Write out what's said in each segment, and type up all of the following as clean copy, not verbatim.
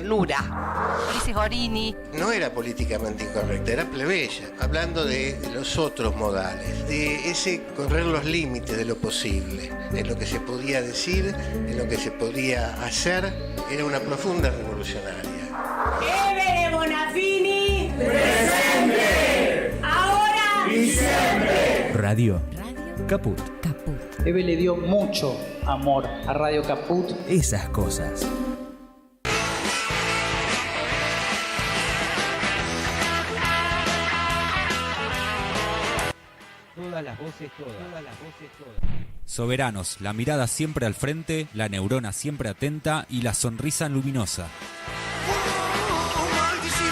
Nura, Ulises Gorini. No era políticamente incorrecta, era plebeya, hablando de los otros modales, de ese correr los límites de lo posible, de lo que se podía decir, de lo que se podía hacer. Era una profunda revolucionaria. Evere Bonafini, presente. Ahora y siempre. Radio Caput. Eve le dio mucho amor a Radio Caput. Esas cosas. Todas las voces, todas las voces. Soberanos, la mirada siempre al frente, la neurona siempre atenta y la sonrisa luminosa. Maldición,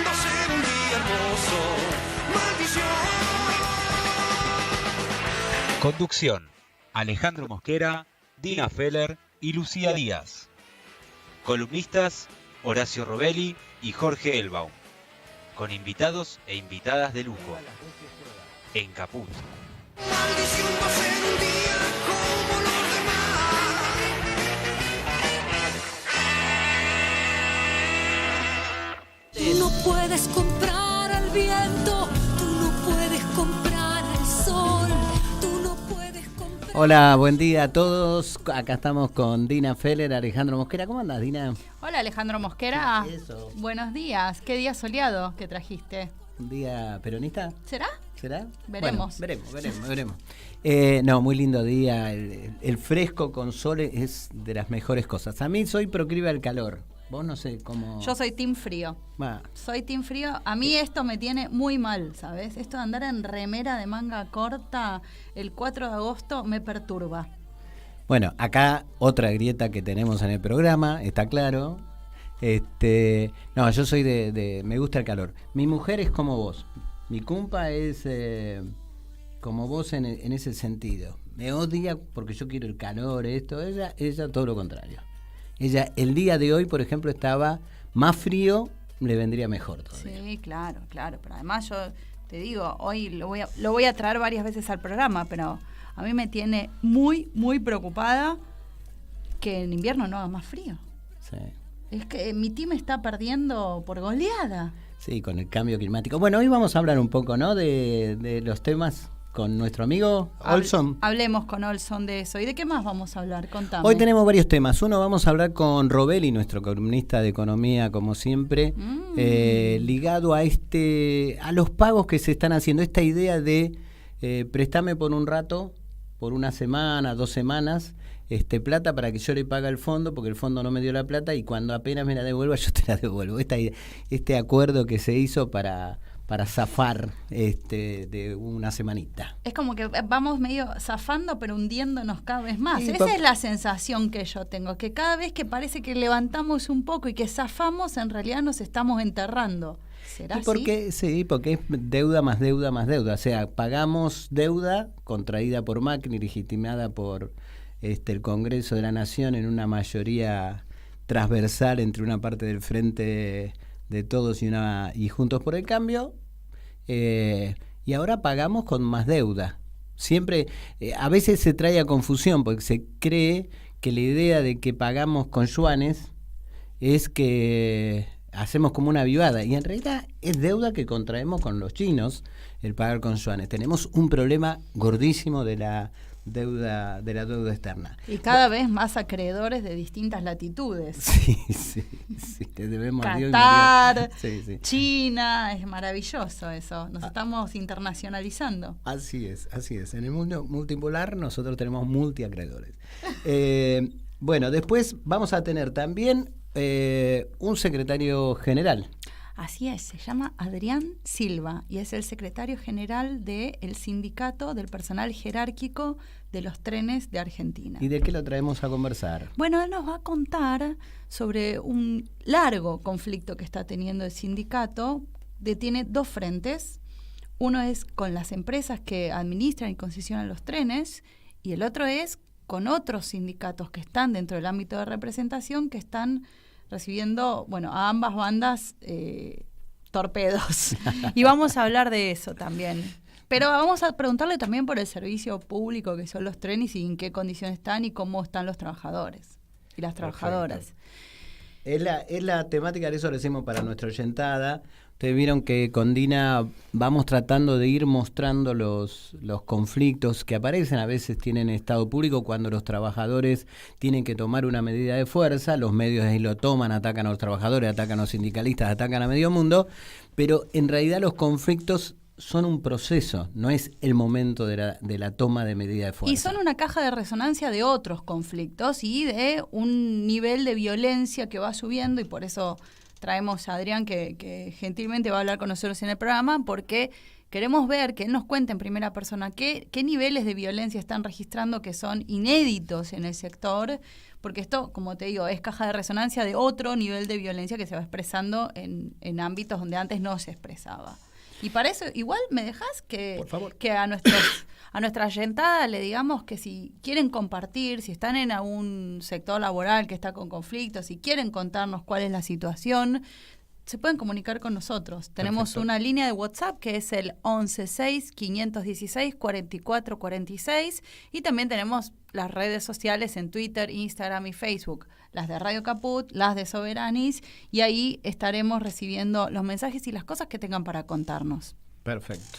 va a ser un día hermoso. Maldición. Conducción: Alejandro Mosquera, Dina Feller y Lucía Díaz. Columnistas: Horacio Robelli y Jorge Elbaum. Con invitados e invitadas de lujo. En Caput. Maldición, va a ser un día como los demás. Tú no puedes comprar al viento, tú no puedes comprar al sol, tú no puedes comprar... Hola, buen día a todos. Acá estamos con Dina Feller, Alejandro Mosquera. ¿Cómo andas, Dina? Hola, Alejandro Mosquera. Eso. Buenos días. ¿Qué día soleado que trajiste? ¿Un día peronista? ¿Será? ¿Será? Veremos. Bueno, veremos. No, muy lindo día. El fresco con sol es de las mejores cosas. A mí soy proclive al calor. Vos no sé cómo... Yo soy team frío. Soy team frío. A mí esto me tiene muy mal, ¿sabes? Esto de andar en remera de manga corta el 4 de agosto me perturba. Bueno, acá otra grieta que tenemos en el programa, está claro. No, yo soy me gusta el calor. Mi mujer es como vos. Mi cumpa es como vos en ese sentido. Me odia porque yo quiero el calor, esto. Ella todo lo contrario. Ella, el día de hoy, por ejemplo, estaba más frío, le vendría mejor todavía. Sí, claro. Pero además yo te digo, hoy lo voy a traer varias veces al programa, pero a mí me tiene muy, muy preocupada que en invierno no haga más frío. Sí. Es que mi team está perdiendo por goleada. Sí, con el cambio climático. Bueno, hoy vamos a hablar un poco, ¿no? De los temas con nuestro amigo Olson. Hablemos con Olson de eso. ¿Y de qué más vamos a hablar? Contame. Hoy tenemos varios temas. Uno, vamos a hablar con Robelli, nuestro columnista de economía, como siempre, ligado a los pagos que se están haciendo. Esta idea de préstame por un rato, por una semana, 2 semanas, plata para que yo le pague al fondo, porque el fondo no me dio la plata y cuando apenas me la devuelva, yo te la devuelvo. Este acuerdo que se hizo para zafar de una semanita. Es como que vamos medio zafando, pero hundiéndonos cada vez más. Sí, esa es la sensación que yo tengo, que cada vez que parece que levantamos un poco y que zafamos, en realidad nos estamos enterrando. ¿Será así? Sí, porque es deuda más deuda más deuda. O sea, pagamos deuda contraída por Macri, legitimada por el Congreso de la Nación en una mayoría transversal entre una parte del Frente de Todos y Juntos por el Cambio, y ahora pagamos con más deuda. Siempre, a veces se trae a confusión porque se cree que la idea de que pagamos con yuanes es que hacemos como una avivada, y en realidad es deuda que contraemos con los chinos, el pagar con yuanes. Tenemos un problema gordísimo de la deuda externa. Y cada vez más acreedores de distintas latitudes. Sí, te debemos a Dios y Qatar, sí. China, es maravilloso eso. Nos estamos internacionalizando. Así es. En el mundo multipolar nosotros tenemos multiacreedores. Bueno, después vamos a tener también un secretario general. Así es, se llama Adrián Silva y es el secretario general del Sindicato del Personal Jerárquico de los Trenes de Argentina. ¿Y de qué lo traemos a conversar? Bueno, él nos va a contar sobre un largo conflicto que está teniendo el sindicato. Tiene 2 frentes. Uno es con las empresas que administran y concesionan los trenes y el otro es con otros sindicatos que están dentro del ámbito de representación que están recibiendo, a ambas bandas torpedos. Y vamos a hablar de eso también. Pero vamos a preguntarle también por el servicio público que son los trenes y en qué condiciones están y cómo están los trabajadores y las trabajadoras. Es la temática, de eso lo hacemos para nuestra oyentada. Ustedes vieron que con Dina vamos tratando de ir mostrando los conflictos que aparecen, a veces tienen estado público cuando los trabajadores tienen que tomar una medida de fuerza, los medios ahí lo toman, atacan a los trabajadores, atacan a los sindicalistas, atacan a medio mundo, pero en realidad los conflictos son un proceso, no es el momento de la toma de medida de fuerza. Y son una caja de resonancia de otros conflictos y de un nivel de violencia que va subiendo, y por eso traemos a Adrián que gentilmente va a hablar con nosotros en el programa, porque queremos ver que él nos cuente en primera persona qué niveles de violencia están registrando que son inéditos en el sector, porque esto, como te digo, es caja de resonancia de otro nivel de violencia que se va expresando en ámbitos donde antes no se expresaba. Y para eso, igual me dejas que a nuestra oyentada le digamos que si quieren compartir, si están en algún sector laboral que está con conflictos, si quieren contarnos cuál es la situación, se pueden comunicar con nosotros. Tenemos una línea de WhatsApp que es el 116-516-4446 y también tenemos las redes sociales en Twitter, Instagram y Facebook, las de Radio Caput, las de Soberanis, y ahí estaremos recibiendo los mensajes y las cosas que tengan para contarnos. Perfecto.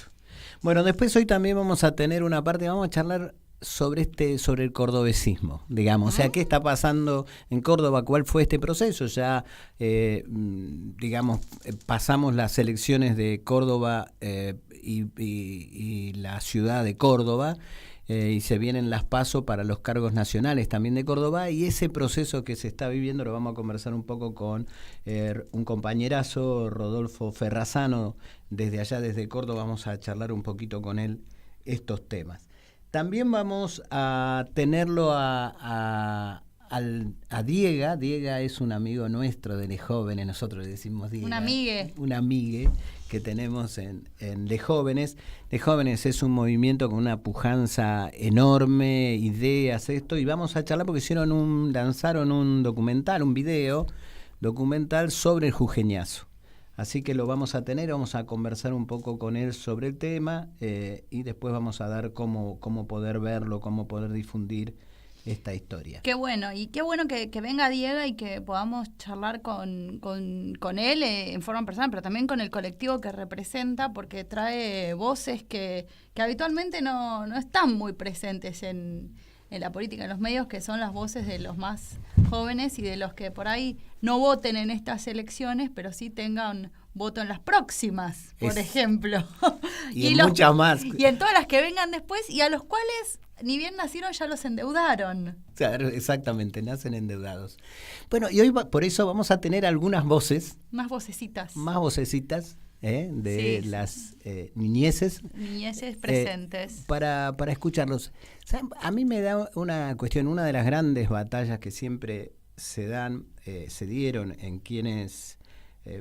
Bueno, después hoy también vamos a tener una parte, vamos a charlar sobre el cordobesismo, digamos, o sea, qué está pasando en Córdoba, cuál fue este proceso. Ya, digamos, pasamos las elecciones de Córdoba y la ciudad de Córdoba, y se vienen las PASO para los cargos nacionales también de Córdoba, y ese proceso que se está viviendo lo vamos a conversar un poco con un compañerazo, Rodolfo Ferrazano, desde allá, desde Córdoba. Vamos a charlar un poquito con él estos temas. También vamos a tenerlo a Diega. Diega es un amigo nuestro de Les Jóvenes, nosotros le decimos Diega. Un amigue que tenemos en Les Jóvenes. Les Jóvenes es un movimiento con una pujanza enorme, ideas, esto, y vamos a charlar porque lanzaron un documental, un video documental sobre el jujeñazo. Así que lo vamos a tener, vamos a conversar un poco con él sobre el tema, y después vamos a dar cómo poder verlo, cómo poder difundir esta historia. Qué bueno, y qué bueno que venga Diego y que podamos charlar con él en forma personal, pero también con el colectivo que representa, porque trae voces que habitualmente no están muy presentes en la política, en los medios, que son las voces de los más jóvenes y de los que por ahí no voten en estas elecciones, pero sí tengan voto en las próximas, por ejemplo. Y en muchas más. Y en todas las que vengan después, y a los cuales, ni bien nacieron, ya los endeudaron. Claro, exactamente, nacen endeudados. Bueno, y hoy por eso vamos a tener algunas voces. Más vocecitas. De las niñeces presentes. Para escucharlos. ¿Saben? A mí me da una cuestión, una de las grandes batallas que siempre se dieron en quienes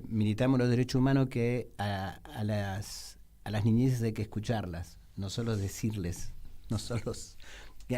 militamos los derechos humanos, que a las niñeces hay que escucharlas, no solo decirles,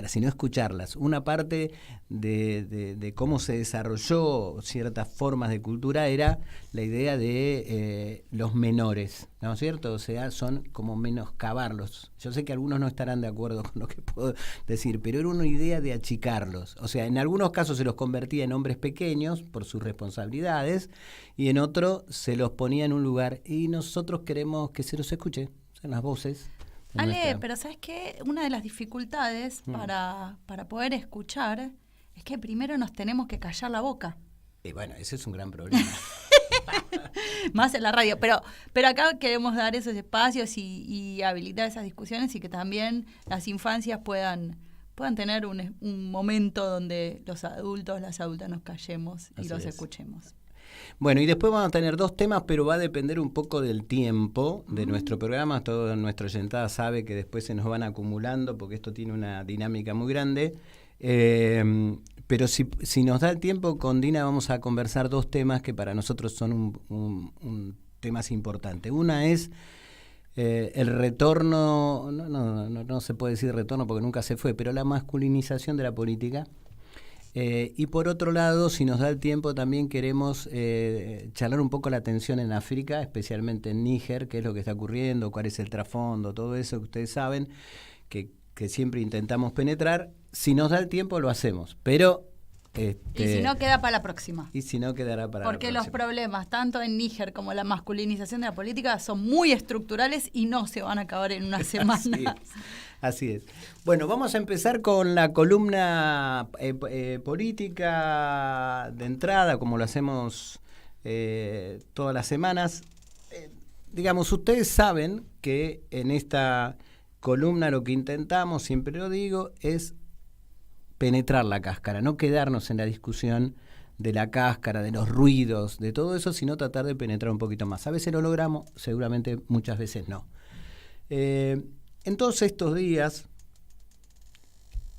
sino escucharlas. Una parte de cómo se desarrolló ciertas formas de cultura era la idea de los menores, ¿no es cierto? O sea, son como menoscabarlos. Yo sé que algunos no estarán de acuerdo con lo que puedo decir, pero era una idea de achicarlos. O sea, en algunos casos se los convertía en hombres pequeños por sus responsabilidades, y en otros se los ponía en un lugar, y nosotros queremos que se los escuche, son las voces. Ale, pero ¿sabes qué? Una de las dificultades para poder escuchar es que primero nos tenemos que callar la boca. Y bueno, ese es un gran problema. Más en la radio. Pero acá queremos dar esos espacios y habilitar esas discusiones, y que también las infancias puedan tener un momento donde los adultos, las adultas nos callemos y los escuchemos. Bueno, y después vamos a tener dos temas, pero va a depender un poco del tiempo de nuestro programa. Toda nuestra oyentada sabe que después se nos van acumulando, porque esto tiene una dinámica muy grande. Pero si nos da el tiempo, con Dina vamos a conversar dos temas que para nosotros son temas importantes. Una es el retorno, no se puede decir retorno porque nunca se fue, pero la masculinización de la política. Y por otro lado, si nos da el tiempo, también queremos charlar un poco la tensión en África, especialmente en Níger, qué es lo que está ocurriendo, cuál es el trasfondo, todo eso que ustedes saben, que siempre intentamos penetrar. Si nos da el tiempo, lo hacemos, pero Y si no, queda para la próxima. Y si no, quedará para la próxima. Porque los problemas, tanto en Níger como la masculinización de la política, son muy estructurales y no se van a acabar en una semana. Así es. Bueno, vamos a empezar con la columna política de entrada, como lo hacemos todas las semanas. Digamos, ustedes saben que en esta columna lo que intentamos, siempre lo digo, es penetrar la cáscara, no quedarnos en la discusión de la cáscara, de los ruidos, de todo eso, sino tratar de penetrar un poquito más. A veces lo logramos, seguramente muchas veces no. En todos estos días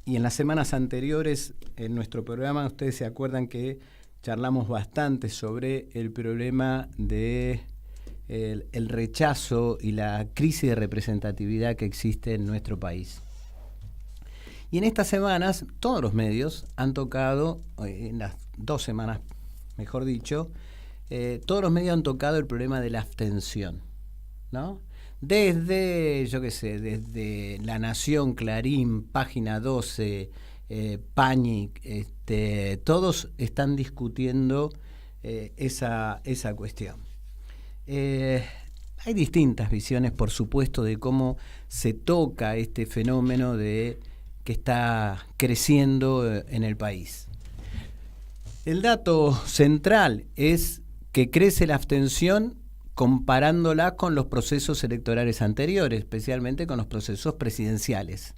y en las semanas anteriores en nuestro programa, ustedes se acuerdan que charlamos bastante sobre el problema de el rechazo y la crisis de representatividad que existe en nuestro país. Y en estas semanas, todos los medios han tocado, en las 2 semanas, mejor dicho, todos los medios han tocado el problema de la abstención, ¿no? Desde, desde La Nación, Clarín, Página 12, Panic, todos están discutiendo esa cuestión. Hay distintas visiones, por supuesto, de cómo se toca este fenómeno que está creciendo en el país. El dato central es que crece la abstención comparándola con los procesos electorales anteriores, especialmente con los procesos presidenciales.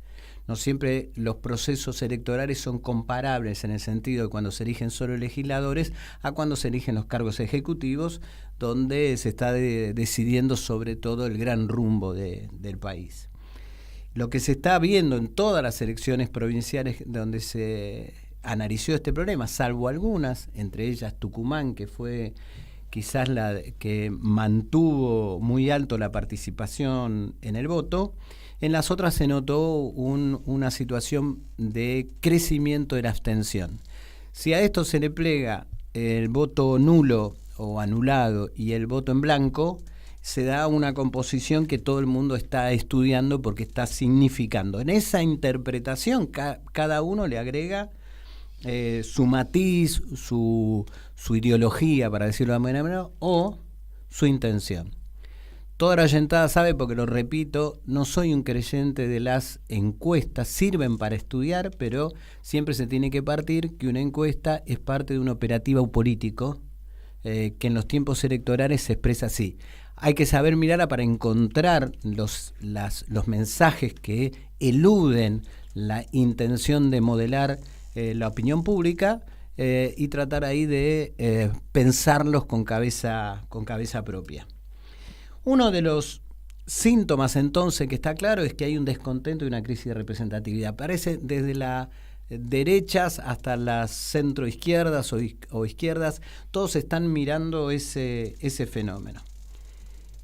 No siempre los procesos electorales son comparables en el sentido de cuando se eligen solo legisladores a cuando se eligen los cargos ejecutivos, donde se está decidiendo sobre todo el gran rumbo del país. Lo que se está viendo en todas las elecciones provinciales donde se analizó este problema, salvo algunas, entre ellas Tucumán, que fue quizás la que mantuvo muy alto la participación en el voto, en las otras se notó una situación de crecimiento de la abstención. Si a esto se le plega el voto nulo o anulado y el voto en blanco, se da una composición que todo el mundo está estudiando porque está significando. En esa interpretación cada uno le agrega su matiz, su ideología, para decirlo de alguna manera, o su intención. Toda la oyentada sabe, porque lo repito, no soy un creyente de las encuestas, sirven para estudiar, pero siempre se tiene que partir que una encuesta es parte de un operativo político que en los tiempos electorales se expresa así. Hay que saber mirarla para encontrar los mensajes que eluden la intención de modelar la opinión pública y tratar ahí de pensarlos con cabeza propia. Uno de los síntomas entonces que está claro es que hay un descontento y una crisis de representatividad. Parece desde las derechas hasta las centroizquierdas o izquierdas, todos están mirando ese fenómeno.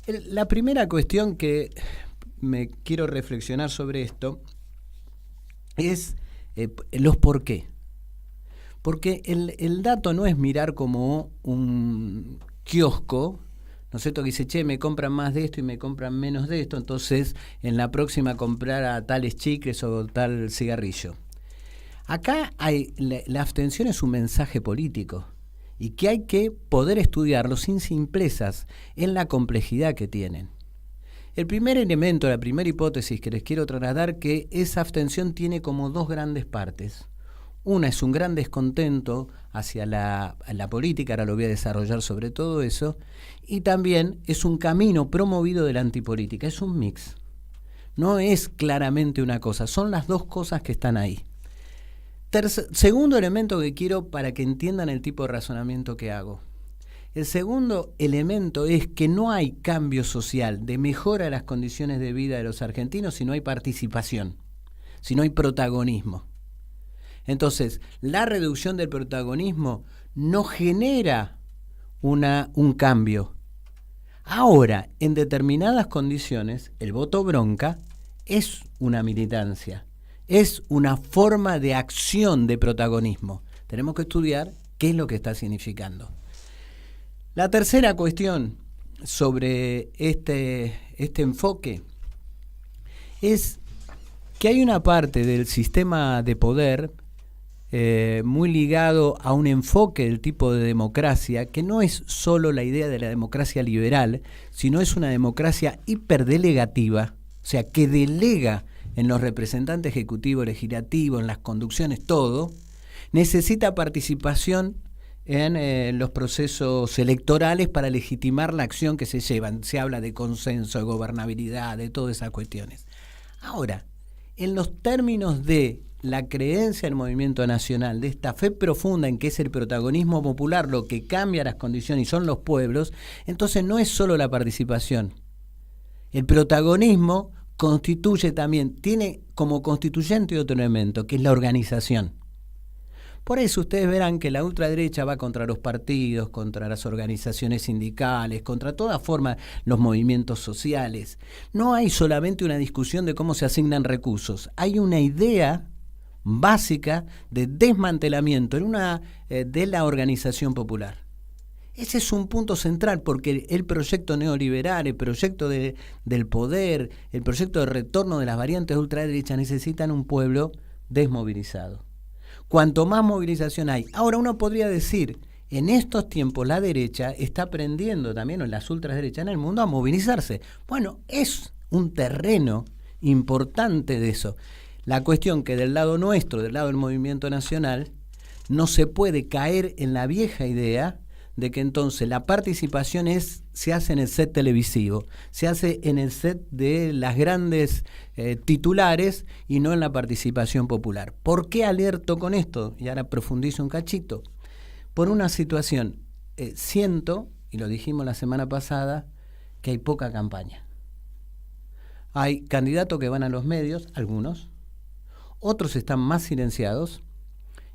La primera cuestión que me quiero reflexionar sobre esto es los por qué. Porque el dato no es mirar como un kiosco, ¿no es cierto? Que dice, che, me compran más de esto y me compran menos de esto, entonces en la próxima comprar a tales chicles o tal cigarrillo. Acá la abstención es un mensaje político y que hay que poder estudiarlo sin simplezas en la complejidad que tienen. El primer elemento, la primera hipótesis que les quiero trasladar, que esa abstención tiene como 2 grandes partes. Una es un gran descontento hacia la política, ahora lo voy a desarrollar sobre todo eso, y también es un camino promovido de la antipolítica, es un mix. No es claramente una cosa, son las 2 cosas que están ahí. Segundo elemento que quiero para que entiendan el tipo de razonamiento que hago. El segundo elemento es que no hay cambio social de mejora de las condiciones de vida de los argentinos si no hay participación, si no hay protagonismo. Entonces, la reducción del protagonismo no genera un cambio. Ahora, en determinadas condiciones, el voto bronca es una militancia, es una forma de acción de protagonismo. Tenemos que estudiar qué es lo que está significando. La tercera cuestión sobre este enfoque es que hay una parte del sistema de poder muy ligado a un enfoque del tipo de democracia, que no es solo la idea de la democracia liberal, sino es una democracia hiperdelegativa, o sea, que delega en los representantes ejecutivos, legislativos, en las conducciones, todo, necesita participación en los procesos electorales para legitimar la acción que se llevan. Se habla de consenso, de gobernabilidad, de todas esas cuestiones. Ahora, en los términos de la creencia del movimiento nacional, de esta fe profunda en que es el protagonismo popular lo que cambia las condiciones y son los pueblos, entonces no es solo la participación. El protagonismo constituye también, tiene como constituyente otro elemento, que es la organización. Por eso ustedes verán que la ultraderecha va contra los partidos, contra las organizaciones sindicales, contra toda forma los movimientos sociales. No hay solamente una discusión de cómo se asignan recursos, hay una idea básica de desmantelamiento de la organización popular. Ese es un punto central, porque el proyecto neoliberal, el proyecto del poder, el proyecto de retorno de las variantes de ultraderecha necesitan un pueblo desmovilizado. Cuanto más movilización hay. Ahora uno podría decir, en estos tiempos la derecha está aprendiendo también, o las ultraderechas en el mundo, a movilizarse. Bueno, es un terreno importante de eso. La cuestión que del lado nuestro, del lado del movimiento nacional, no se puede caer en la vieja idea de que entonces la participación se hace en el set televisivo, se hace en el set de las grandes titulares y no en la participación popular. ¿Por qué alerto con esto? Y ahora profundizo un cachito. Por una situación, siento, y lo dijimos la semana pasada, que hay poca campaña. Hay candidatos que van a los medios, algunos, otros están más silenciados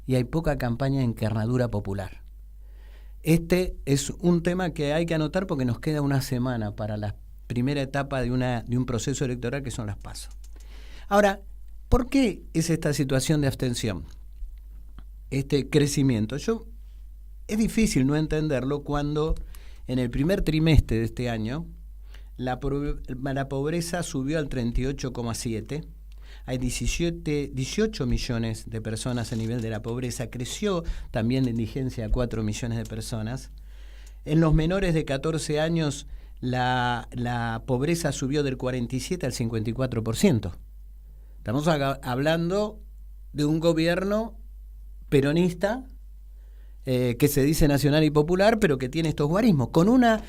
y hay poca campaña de encarnadura popular. Este es un tema que hay que anotar porque nos queda una semana para la primera etapa de un proceso electoral que son las PASO. Ahora, ¿por qué es esta situación de abstención? Este crecimiento. Es difícil no entenderlo cuando en el primer trimestre de este año la pobreza subió al 38,7%. Hay 18 millones de personas a nivel de la pobreza. Creció también la indigencia a 4 millones de personas. En los menores de 14 años la pobreza subió del 47 al 54%. Estamos hablando de un gobierno peronista que se dice nacional y popular, pero que tiene estos guarismos, con una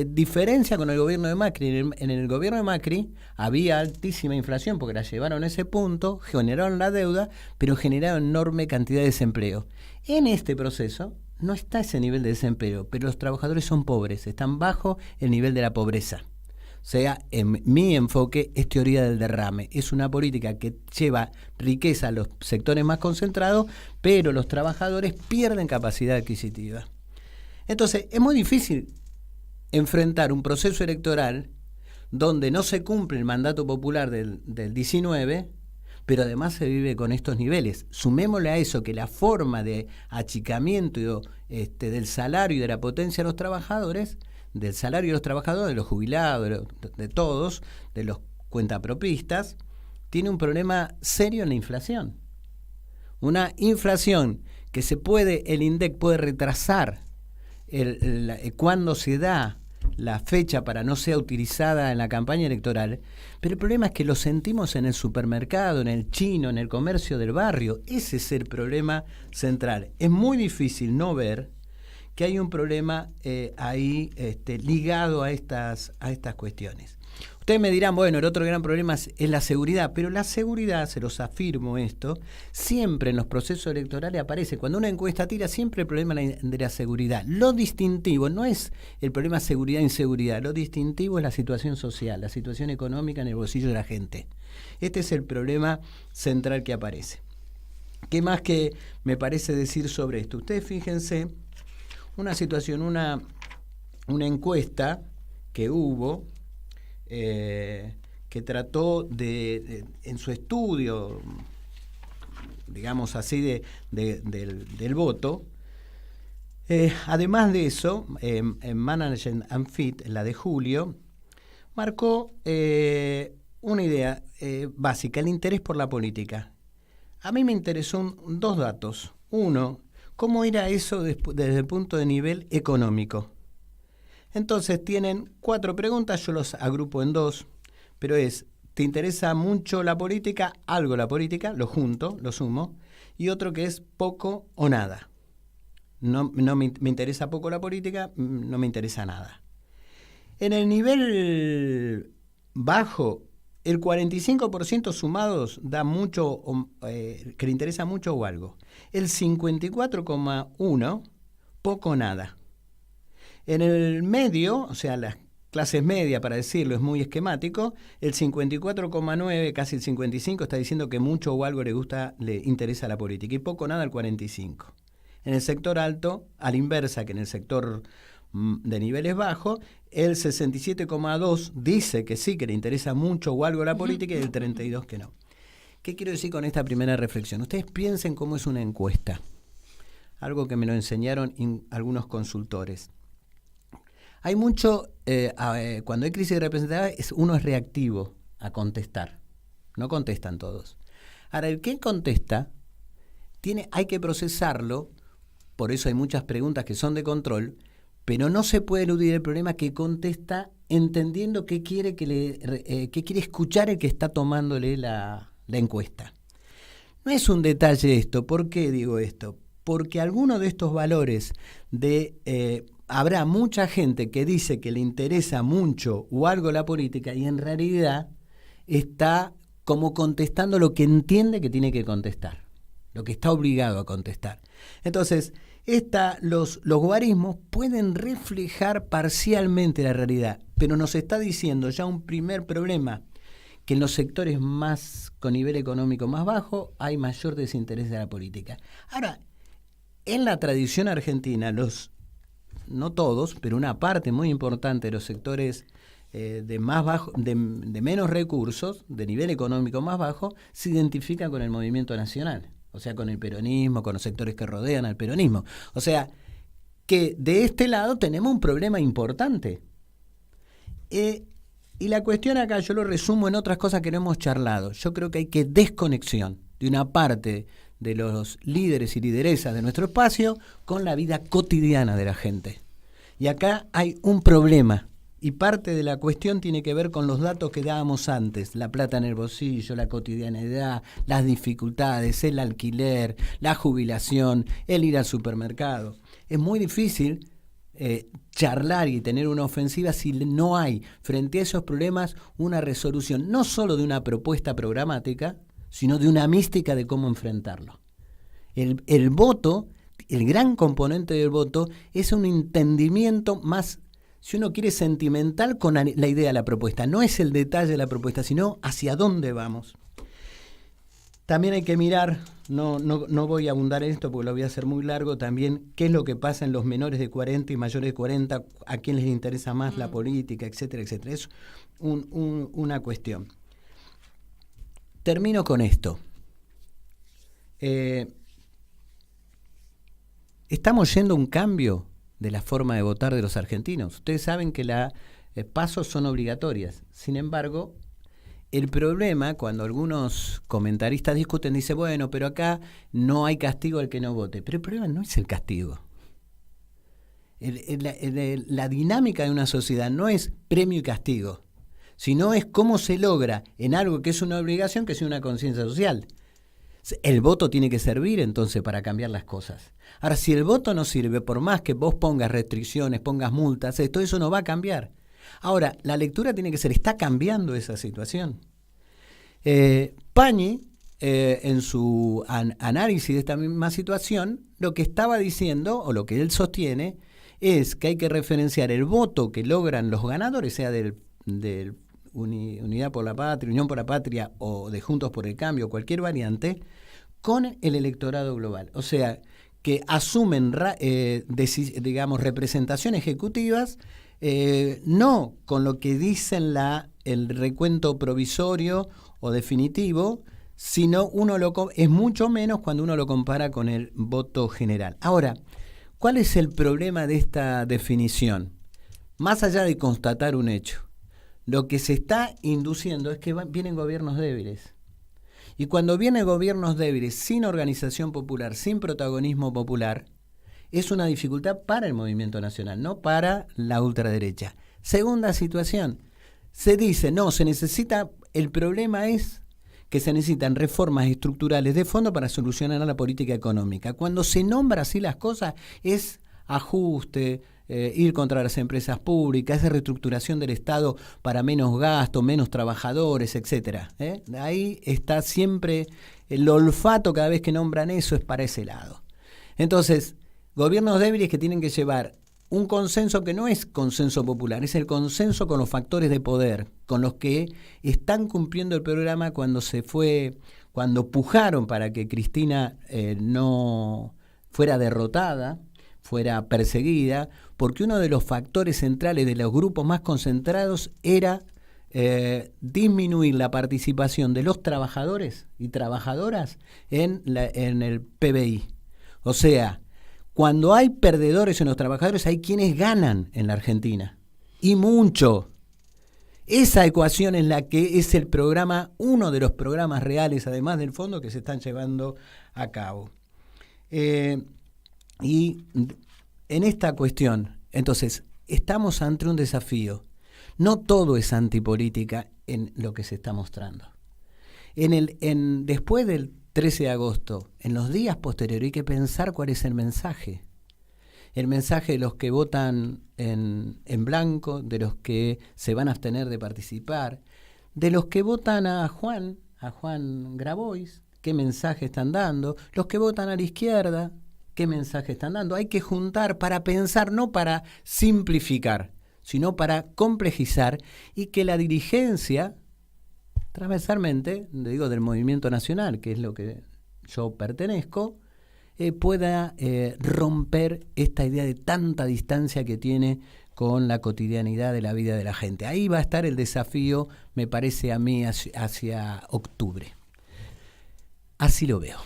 diferencia con el gobierno de Macri. En el gobierno de Macri había altísima inflación porque la llevaron a ese punto, generaron la deuda, pero generaron enorme cantidad de desempleo. En este proceso no está ese nivel de desempleo, pero los trabajadores son pobres, están bajo el nivel de la pobreza. O sea, en mi enfoque es teoría del derrame. Es una política que lleva riqueza a los sectores más concentrados, pero los trabajadores pierden capacidad adquisitiva. Entonces, es muy difícil enfrentar un proceso electoral donde no se cumple el mandato popular del 19, pero además se vive con estos niveles. Sumémosle a eso que la forma de achicamiento del salario y de la potencia de los trabajadores, del salario de los trabajadores, de los jubilados, de todos, de los cuentapropistas, tiene un problema serio en la inflación. Una inflación que el INDEC puede retrasar cuando se da la fecha para no ser utilizada en la campaña electoral, pero el problema es que lo sentimos en el supermercado, en el chino, en el comercio del barrio. Ese es el problema central. Es muy difícil no ver que hay un problema ahí ligado a estas cuestiones. Ustedes me dirán, bueno, el otro gran problema es la seguridad, pero la seguridad, se los afirmo esto, siempre en los procesos electorales aparece. Cuando una encuesta tira, siempre el problema de la seguridad. Lo distintivo no es el problema seguridad e inseguridad, lo distintivo es la situación social, la situación económica en el bolsillo de la gente. Este es el problema central que aparece. ¿Qué más que me parece decir sobre esto? Ustedes fíjense, una situación, una encuesta que hubo, que trató en su estudio, digamos así, del voto. Además de eso, en Management and Fit, la de julio, marcó una idea básica, el interés por la política. A mí me interesó dos datos. Uno, ¿cómo era eso desde el punto de nivel económico? Entonces tienen 4 preguntas, yo los agrupo en 2, pero ¿te interesa mucho la política? Algo la política, lo junto, lo sumo, y otro que es poco o nada. No me interesa poco la política, no me interesa nada. En el nivel bajo, el 45% sumados da mucho, que le interesa mucho o algo. El 54,1%, poco o nada. En el medio, o sea, las clases medias, para decirlo, es muy esquemático, el 54,9%, casi el 55%, está diciendo que mucho o algo le interesa la política, y poco o nada el 45%. En el sector alto, a la inversa que en el sector de niveles bajos, el 67,2% dice que sí, que le interesa mucho o algo la política, y el 32% que no. ¿Qué quiero decir con esta primera reflexión? Ustedes piensen cómo es una encuesta, algo que me lo enseñaron algunos consultores. Hay mucho, cuando hay crisis representativa, uno es reactivo a contestar, no contestan todos. Ahora, el que contesta, hay que procesarlo, por eso hay muchas preguntas que son de control, pero no se puede eludir el problema que contesta entendiendo qué quiere escuchar el que está tomándole la encuesta. No es un detalle esto. ¿Por qué digo esto? Porque alguno de estos valores habrá mucha gente que dice que le interesa mucho o algo la política y en realidad está como contestando lo que entiende que tiene que contestar, lo que está obligado a contestar. Entonces, los guarismos pueden reflejar parcialmente la realidad, pero nos está diciendo ya un primer problema, que en los sectores con nivel económico más bajo hay mayor desinterés de la política. Ahora, en la tradición argentina, no todos, pero una parte muy importante de los sectores de menos recursos, de nivel económico más bajo, se identifican con el movimiento nacional. O sea, con el peronismo, con los sectores que rodean al peronismo. O sea, que de este lado tenemos un problema importante. Y la cuestión acá, yo lo resumo en otras cosas que no hemos charlado. Yo creo que hay que desconexión de una parte de los líderes y lideresas de nuestro espacio con la vida cotidiana de la gente. Y acá hay un problema. Y parte de la cuestión tiene que ver con los datos que dábamos antes, la plata en el bolsillo, la cotidianidad, las dificultades, el alquiler, la jubilación, el ir al supermercado. Es muy difícil charlar y tener una ofensiva si no hay frente a esos problemas una resolución, no solo de una propuesta programática, sino de una mística de cómo enfrentarlo. El voto, el gran componente del voto, es un entendimiento más, si uno quiere, sentimental con la idea de la propuesta. No es el detalle de la propuesta, sino hacia dónde vamos. También hay que mirar, no voy a abundar en esto porque lo voy a hacer muy largo, también qué es lo que pasa en los menores de 40 y mayores de 40, a quién les interesa más la política, etcétera, etcétera. Es una cuestión. Termino con esto. Estamos yendo a un cambio de la forma de votar de los argentinos. Ustedes saben que las pasos son obligatorias. Sin embargo, el problema, cuando algunos comentaristas discuten, dice, bueno, pero acá no hay castigo al que no vote. Pero el problema no es el castigo. La dinámica de una sociedad no es premio y castigo, sino es cómo se logra en algo que es una obligación, que es una conciencia social. El voto tiene que servir entonces para cambiar las cosas. Ahora, si el voto no sirve, por más que vos pongas restricciones, pongas multas, todo eso no va a cambiar. Ahora, la lectura tiene que ser, ¿está cambiando esa situación? Pañi, en su análisis de esta misma situación, lo que estaba diciendo, o lo que él sostiene, es que hay que referenciar el voto que logran los ganadores, sea del Unidad por la Patria, Unión por la Patria o de Juntos por el Cambio, cualquier variante, con el electorado global. O sea, que asumen, representación ejecutivas, no con lo que dicen el recuento provisorio o definitivo, sino es mucho menos cuando uno lo compara con el voto general. Ahora, ¿cuál es el problema de esta definición? Más allá de constatar un hecho, lo que se está induciendo es que vienen gobiernos débiles. Y cuando vienen gobiernos débiles, sin organización popular, sin protagonismo popular, es una dificultad para el movimiento nacional, no para la ultraderecha. Segunda situación, se dice, no, el problema es que se necesitan reformas estructurales de fondo para solucionar la política económica. Cuando se nombra así las cosas, es ajuste, ir contra las empresas públicas, es reestructuración del Estado para menos gasto, menos trabajadores, etcétera. Ahí está siempre el olfato, cada vez que nombran eso es para ese lado. Entonces, gobiernos débiles que tienen que llevar un consenso que no es consenso popular, es el consenso con los factores de poder, con los que están cumpliendo el programa cuando pujaron para que Cristina no fuera derrotada, fuera perseguida, porque uno de los factores centrales de los grupos más concentrados era disminuir la participación de los trabajadores y trabajadoras en el PBI. O sea, cuando hay perdedores en los trabajadores, hay quienes ganan en la Argentina. Y mucho. Esa ecuación es la que es el programa, uno de los programas reales, además del fondo, que se están llevando a cabo. Y en esta cuestión, entonces, estamos ante un desafío. No todo es antipolítica en lo que se está mostrando. Después del 13 de agosto, en los días posteriores, hay que pensar cuál es el mensaje. El mensaje de los que votan en blanco, de los que se van a abstener de participar, de los que votan a Juan Grabois, qué mensaje están dando, los que votan a la izquierda, qué mensaje están dando. Hay que juntar para pensar, no para simplificar, sino para complejizar y que la dirigencia, transversalmente, digo, del movimiento nacional, que es lo que yo pertenezco, pueda romper esta idea de tanta distancia que tiene con la cotidianidad de la vida de la gente. Ahí va a estar el desafío, me parece a mí, hacia octubre. Así lo veo.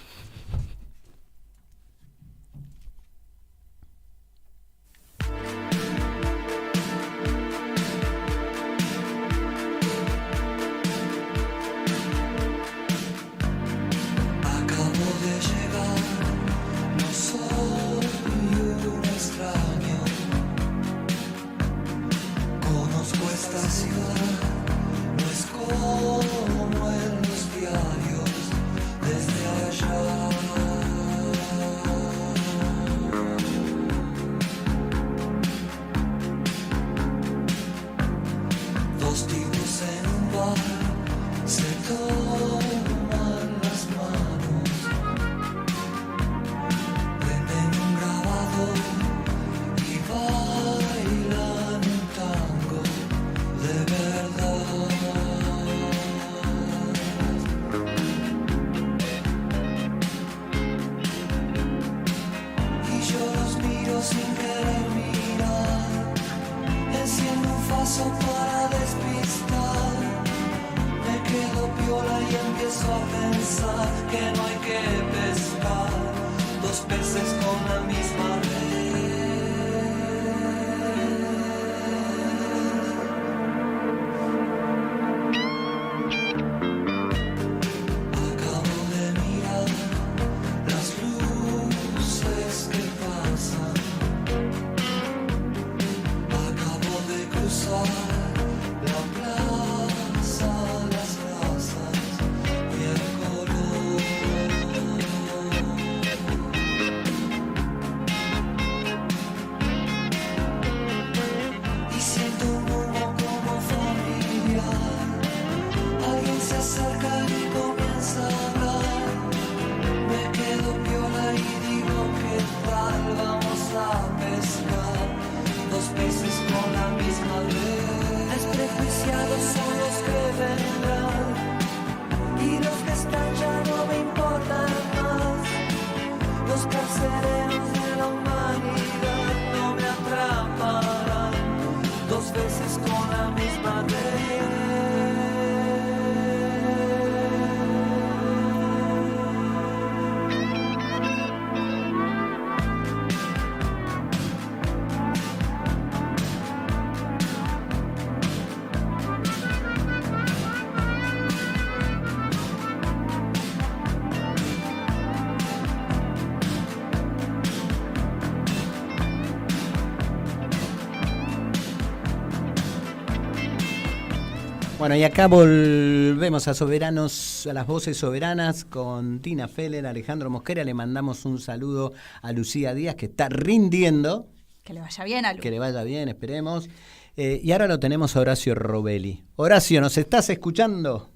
Bueno, y acá volvemos a Soberanos, a las voces soberanas con Dina Feller, Alejandro Mosquera. Le mandamos un saludo a Lucía Díaz, que está rindiendo. Que le vaya bien a Lu. Que le vaya bien, esperemos. Y ahora lo tenemos a Horacio Robelli. Horacio, ¿nos estás escuchando?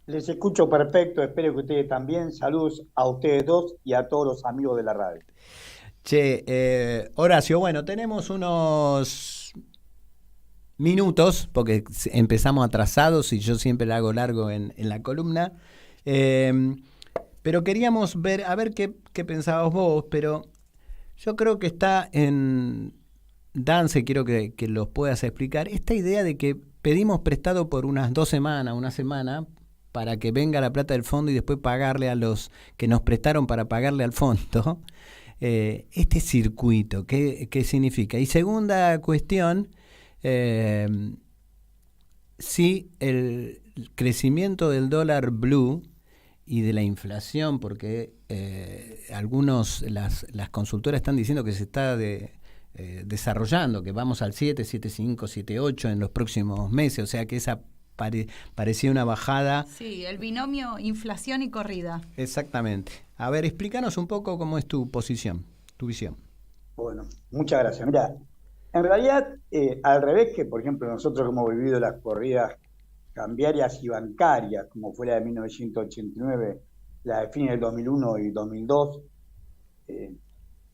Les escucho perfecto, espero que ustedes también. Saludos a ustedes dos y a todos los amigos de la radio. Che, Horacio, bueno, tenemos unos minutos, porque empezamos atrasados y yo siempre la hago largo en la columna, pero queríamos ver, a ver qué pensabas vos, pero yo creo que está en Dance, quiero que los puedas explicar, esta idea de que pedimos prestado por unas 2 semanas, una semana, para que venga la plata del fondo y después pagarle a los que nos prestaron para pagarle al fondo, este circuito, ¿qué significa? Y segunda cuestión, si el crecimiento del dólar blue y de la inflación, porque las consultoras están diciendo que se está desarrollando, que vamos al 7, 7.5, 7.8 en los próximos meses, o sea que esa parecía una bajada. Sí, el binomio inflación y corrida. Exactamente. A ver, explícanos un poco cómo es tu posición, tu visión. Bueno, muchas gracias. Mirá, en realidad, al revés que, por ejemplo, nosotros hemos vivido las corridas cambiarias y bancarias, como fue la de 1989, la de fines del 2001 y 2002,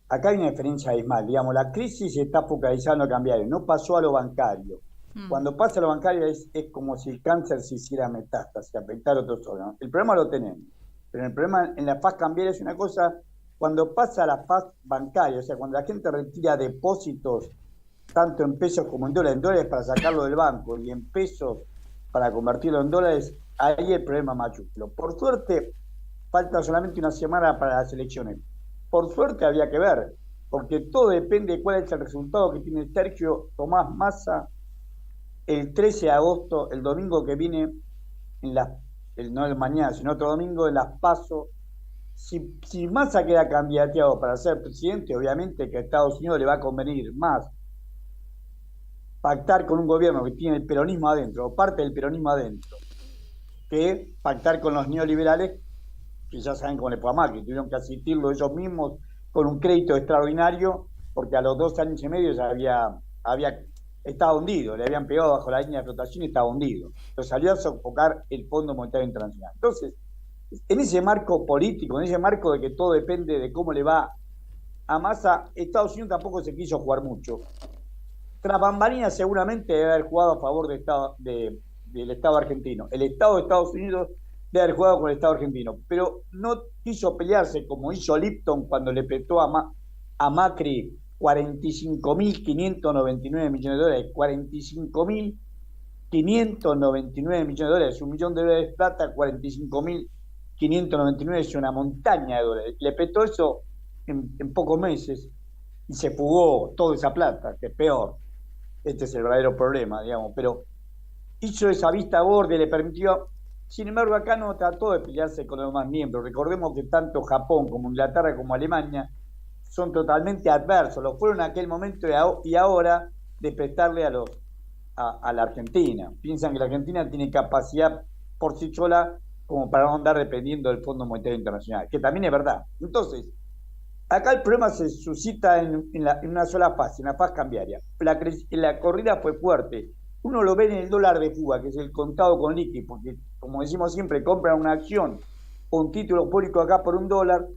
acá hay una diferencia abismal. Digamos, la crisis se está focalizando en lo cambiario, no pasó a lo bancario. Cuando pasa a lo bancario es como si el cáncer se hiciera metástasis, afectar a otros órganos. El problema lo tenemos, pero el problema en la faz cambiaria es una cosa, cuando pasa a la faz bancaria, o sea, cuando la gente retira depósitos, tanto en pesos como en dólares para sacarlo del banco y en pesos para convertirlo en dólares, ahí el problema mayúsculo. Por suerte, falta solamente una semana para las elecciones. Por suerte había que ver, porque todo depende de cuál es el resultado que tiene Sergio Tomás Massa el 13 de agosto, el domingo que viene, no el mañana, sino otro domingo, en las PASO. Si Massa queda candidateado para ser presidente, obviamente que a Estados Unidos le va a convenir más pactar con un gobierno que tiene el peronismo adentro, o parte del peronismo adentro, que pactar con los neoliberales, que ya saben cómo le fue a Macri, tuvieron que asistirlo ellos mismos con un crédito extraordinario, porque a los 2 años y medio ya había estaba hundido, le habían pegado bajo la línea de flotación y estaba hundido. Lo salió a sofocar el Fondo Monetario Internacional. Entonces, en ese marco político, en ese marco de que todo depende de cómo le va a Massa, Estados Unidos tampoco se quiso jugar mucho. Tras bambalinas seguramente debe haber jugado a favor del Estado argentino. El Estado de Estados Unidos debe haber jugado con el Estado argentino, pero no quiso pelearse como hizo Lipton cuando le prestó a Macri 45.599 millones de dólares, 45.599 millones de dólares, $1 millón de plata, 45.599 es una montaña de dólares. Le prestó eso en pocos meses y se fugó toda esa plata, que es peor. Este es el verdadero problema, digamos, pero hizo esa vista gorda y le permitió. Sin embargo, acá no trató de pelearse con los demás miembros. Recordemos que tanto Japón como Inglaterra como Alemania son totalmente adversos, lo fueron en aquel momento y ahora de prestarle a la Argentina. Piensan que la Argentina tiene capacidad por sí sola como para no andar dependiendo del Fondo Monetario Internacional, que también es verdad. Entonces, acá el problema se suscita en una sola fase, en la fase cambiaria. La corrida fue fuerte. Uno lo ve en el dólar de fuga, que es el contado con liqui, porque, como decimos siempre, compran una acción o un título público acá por $1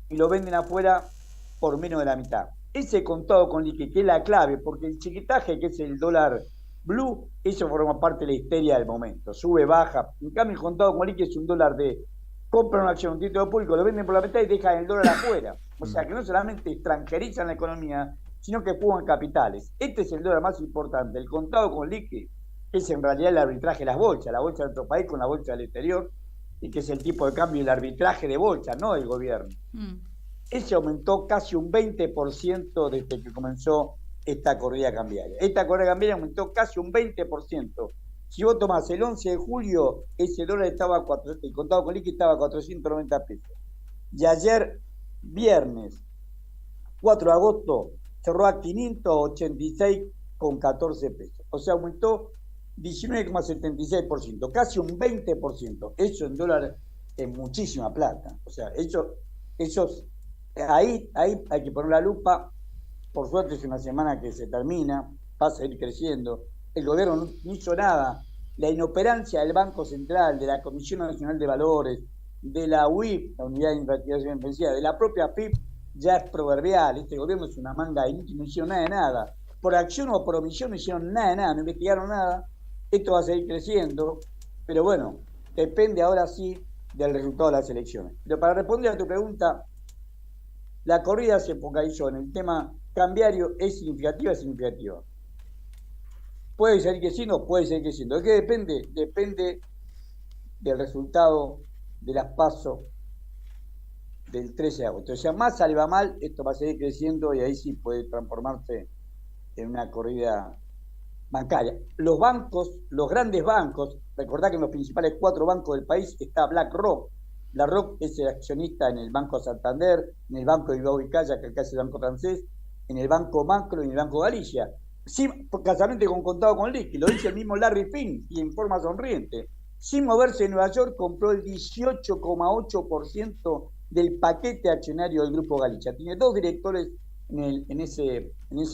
y lo venden afuera por menos de la mitad. Ese contado con liqui, que es la clave, porque el chiquitaje, que es el dólar blue, eso forma parte de la histeria del momento. Sube, baja. En cambio, el contado con liqui es un dólar de compran una acción, un título público, lo venden por la mitad y dejan el dólar afuera. O sea, que no solamente extranjerizan la economía, sino que fugan capitales. Este es el dólar más importante. El contado con liqui es en realidad el arbitraje de las bolsas, la bolsa de nuestro país con la bolsa del exterior, y que es el tipo de cambio y el arbitraje de bolsa, no del gobierno. Ese aumentó casi un 20% desde que comenzó esta corrida cambiaria. Esta corrida cambiaria aumentó casi un 20%. Si vos tomás el 11 de julio, ese dólar estaba el contado con liqui estaba a 490 pesos. Y ayer, viernes 4 de agosto, cerró a 586,14 pesos. O sea, aumentó 19,76%, casi un 20%. Eso en dólares es muchísima plata. O sea, ahí hay que poner la lupa. Por suerte es una semana que se termina, va a seguir creciendo. El gobierno no hizo nada. La inoperancia del Banco Central, de la Comisión Nacional de Valores, de la UIF, la Unidad de Investigación Financiera, de la propia PIB, ya es proverbial. Este gobierno es una manga inútil, no hicieron nada de nada. Por acción o por omisión no hicieron nada de nada, no investigaron nada. Esto va a seguir creciendo, pero bueno, depende ahora sí del resultado de las elecciones. Pero para responder a tu pregunta, la corrida se focalizó en el tema cambiario. ¿Es significativa? Es significativa. ¿Puede seguir creciendo? Puede seguir creciendo. ¿De qué depende? Depende del resultado de las PASO del 13 de agosto. O sea, más sale va mal, esto va a seguir creciendo y ahí sí puede transformarse en una corrida bancaria. Los bancos, los grandes bancos, recordá que en los principales 4 bancos del país está BlackRock. BlackRock es el accionista en el Banco Santander, en el Banco de Bilbao y Calla, que acá es el banco francés, en el Banco Macro y en el Banco Galicia. Sí, casamente con contado con liqui, lo dice el mismo Larry Fink y en forma sonriente. Sin moverse en Nueva York, compró el 18,8% del paquete accionario del Grupo Galicia. Tiene 2 directores en ese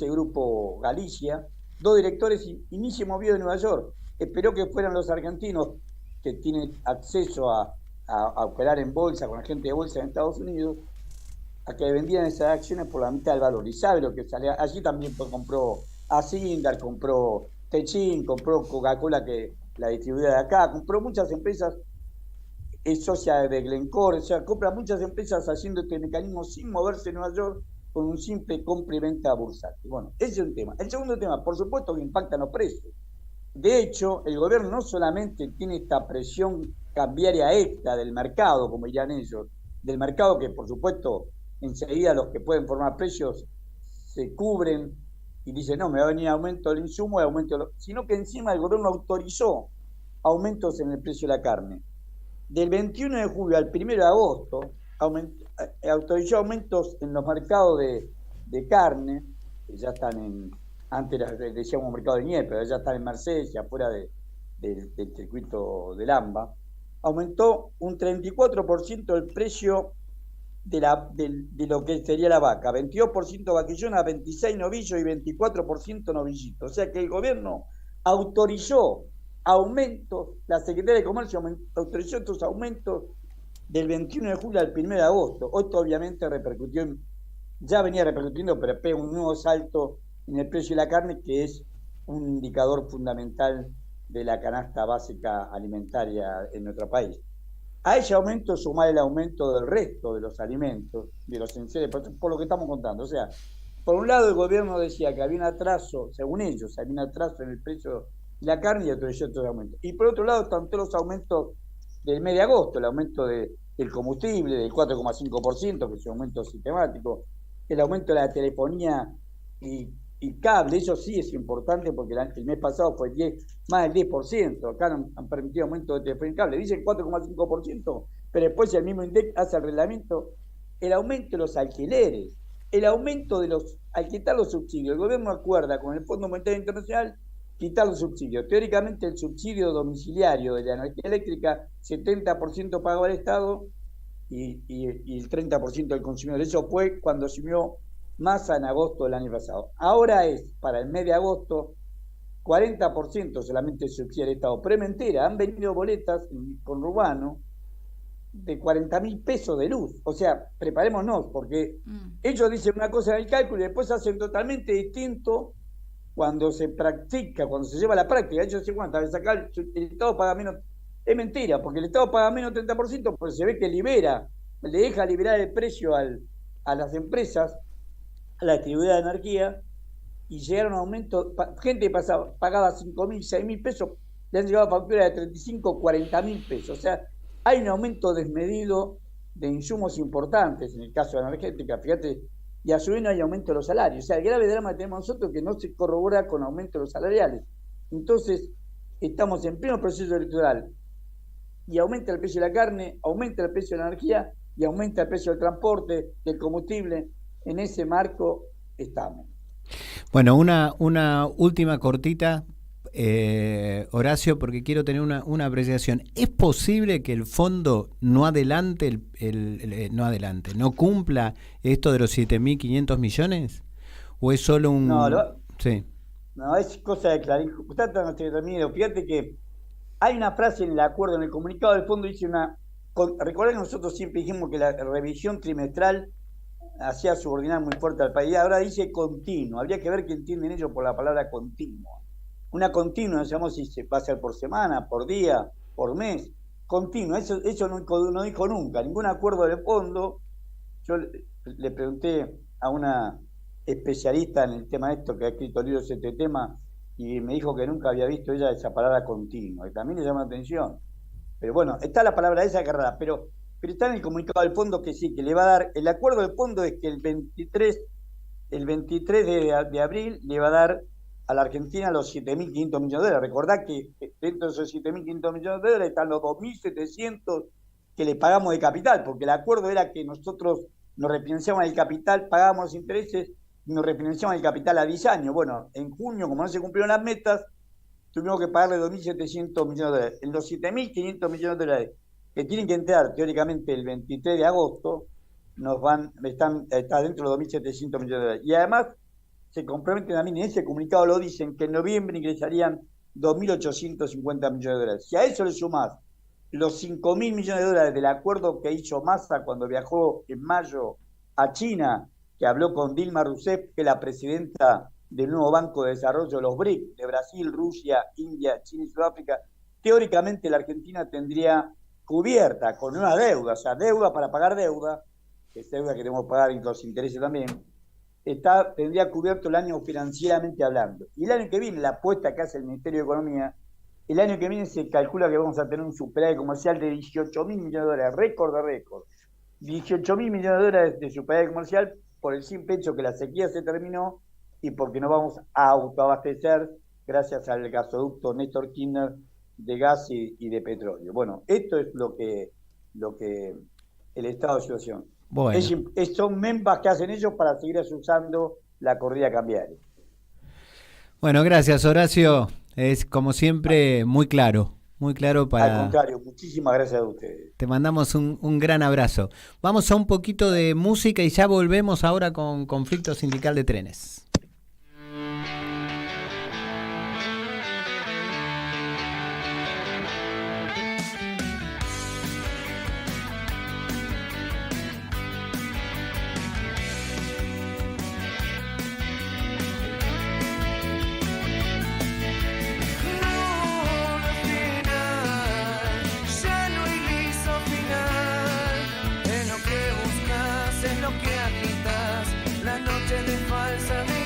Grupo Galicia, 2 directores y ni se movió de Nueva York. Esperó que fueran los argentinos, que tienen acceso a operar en bolsa, con agente de bolsa en Estados Unidos, a que vendían esas acciones por la mitad del valor. Y sabe lo que sale. Allí también compró Asindar, compró Techin, compró Coca-Cola, que la distribuidora de acá, compró muchas empresas, es socia de Glencore, o sea, compra muchas empresas haciendo este mecanismo sin moverse en Nueva York, con un simple compra y venta bursátil. Bueno, ese es un tema. El segundo tema, por supuesto que impactan los precios. De hecho, el gobierno no solamente tiene esta presión cambiaria extra del mercado, como dirán ellos, del mercado que, por supuesto, enseguida los que pueden formar precios se cubren y dicen, no, me va a venir aumento del insumo y aumento, sino que encima el gobierno autorizó aumentos en el precio de la carne. Del 21 de julio al 1 de agosto, autorizó aumentos en los mercados de carne, que ya están antes decíamos mercado de nieve, pero ya están en Mercedes y afuera del circuito del AMBA. Aumentó un 34% el precio de lo que sería la vaca, 22% vaquillona, 26% novillo y 24% novillito. O sea que el gobierno autorizó aumentos, la Secretaría de Comercio autorizó estos aumentos del 21 de julio al 1 de agosto. Esto obviamente repercutió, ya venía repercutiendo, pero pega un nuevo salto en el precio de la carne, que es un indicador fundamental de la canasta básica alimentaria en nuestro país. A ese aumento sumar el aumento del resto de los alimentos, de los enseres, por lo que estamos contando. O sea, por un lado el gobierno decía que había un atraso, según ellos, había un atraso en el precio de la carne y autorizó estos aumentos. Y por otro lado están todos los aumentos del mes de agosto, el aumento del combustible del 4,5%, que es un aumento sistemático, el aumento de la telefonía y cable, eso sí es importante porque el mes pasado fue más del 10%, acá han permitido aumento de telefonía y cable, dicen 4,5%, pero después el mismo INDEC hace el reglamento, el aumento de los alquileres, el aumento de al quitar los subsidios, el gobierno acuerda con el Fondo Monetario Internacional quitar los subsidios. Teóricamente el subsidio domiciliario de la energía eléctrica, 70% pagaba el Estado y el 30% del consumidor. Eso fue cuando asumió Massa en agosto del año pasado. Ahora es, para el mes de agosto, 40% solamente subsidia el Estado. Pero es mentira, han venido boletas con Urbano de 40.000 pesos de luz. O sea, preparémonos, porque ellos dicen una cosa en el cálculo y después hacen totalmente distinto cuando se practica, cuando se lleva a la práctica. Ellos dicen, bueno, sacar el Estado paga menos. Es mentira, porque el Estado paga menos 30%, porque se ve que le deja liberar el precio a las empresas, a la distribuidora de energía, y llegaron a aumento. Gente que pagaba 5.000, 6.000 pesos, le han llegado facturas de 35, 40.000 pesos. O sea, hay un aumento desmedido de insumos importantes en el caso de la energética, fíjate, y a su vez no hay aumento de los salarios. O sea, el grave drama que tenemos nosotros es que no se corrobora con aumento de los salariales. Entonces, estamos en pleno proceso electoral y aumenta el precio de la carne, aumenta el precio de la energía y aumenta el precio del transporte, del combustible. En ese marco estamos. Bueno, una última cortita Horacio, porque quiero tener una apreciación. ¿Es posible que el fondo no adelante, no cumpla esto de los 7.500 millones? ¿O es solo un...? Sí. No, es cosa de Clarín. Fíjate que hay una frase en el acuerdo, en el comunicado del fondo, dice recuerden que nosotros siempre dijimos que la revisión trimestral hacía subordinar muy fuerte al país. Ahora dice continuo. Habría que ver qué entienden ellos por la palabra continuo. Una continua, no sabemos si va a ser por semana, por día, por mes. Continua, eso no dijo nunca. Ningún acuerdo del fondo. Yo le pregunté a una especialista en el tema esto, que ha escrito libros de este tema, y me dijo que nunca había visto ella esa palabra continua, y también le llama la atención. Pero bueno, está la palabra esa agarrada, pero está en el comunicado del fondo que sí, que le va a dar, el acuerdo del fondo es que el 23 de abril le va a dar a la Argentina los 7.500 millones de dólares. Recordá que dentro de esos 7.500 millones de dólares están los 2.700 que le pagamos de capital, porque el acuerdo era que nosotros nos refinanciamos el capital, pagábamos los intereses, y nos refinanciamos el capital a 10 años. Bueno, en junio, como no se cumplieron las metas, tuvimos que pagarle 2.700 millones de dólares. En los 7.500 millones de dólares que tienen que entrar teóricamente el 23 de agosto, está dentro de los 2.700 millones de dólares. Y además se comprometen también, en ese comunicado lo dicen, que en noviembre ingresarían 2.850 millones de dólares. Si a eso le sumás los 5.000 millones de dólares del acuerdo que hizo Massa cuando viajó en mayo a China, que habló con Dilma Rousseff, que es la presidenta del nuevo Banco de Desarrollo, los BRIC, de Brasil, Rusia, India, China y Sudáfrica, teóricamente la Argentina tendría cubierta con una deuda, o sea, deuda para pagar deuda, que es deuda que tenemos que pagar y los intereses también, tendría cubierto el año financieramente hablando. Y el año que viene, la apuesta que hace el Ministerio de Economía, el año que viene se calcula que vamos a tener un superávit comercial de 18.000 millones de dólares, récord de récord. 18.000 millones de dólares de superávit comercial por el simple hecho que la sequía se terminó y porque nos vamos a autoabastecer gracias al gasoducto Néstor Kirchner de gas y de petróleo. Bueno, esto es lo que el estado de situación. Bueno. Son membas que hacen ellos para seguir usando la corrida cambiaria. Bueno, gracias, Horacio. Es como siempre muy claro para... Al contrario, muchísimas gracias a ustedes. Te mandamos un gran abrazo. Vamos a un poquito de música y ya volvemos ahora con Conflicto Sindical de Trenes. Es lo que agitas, la noche de falsa de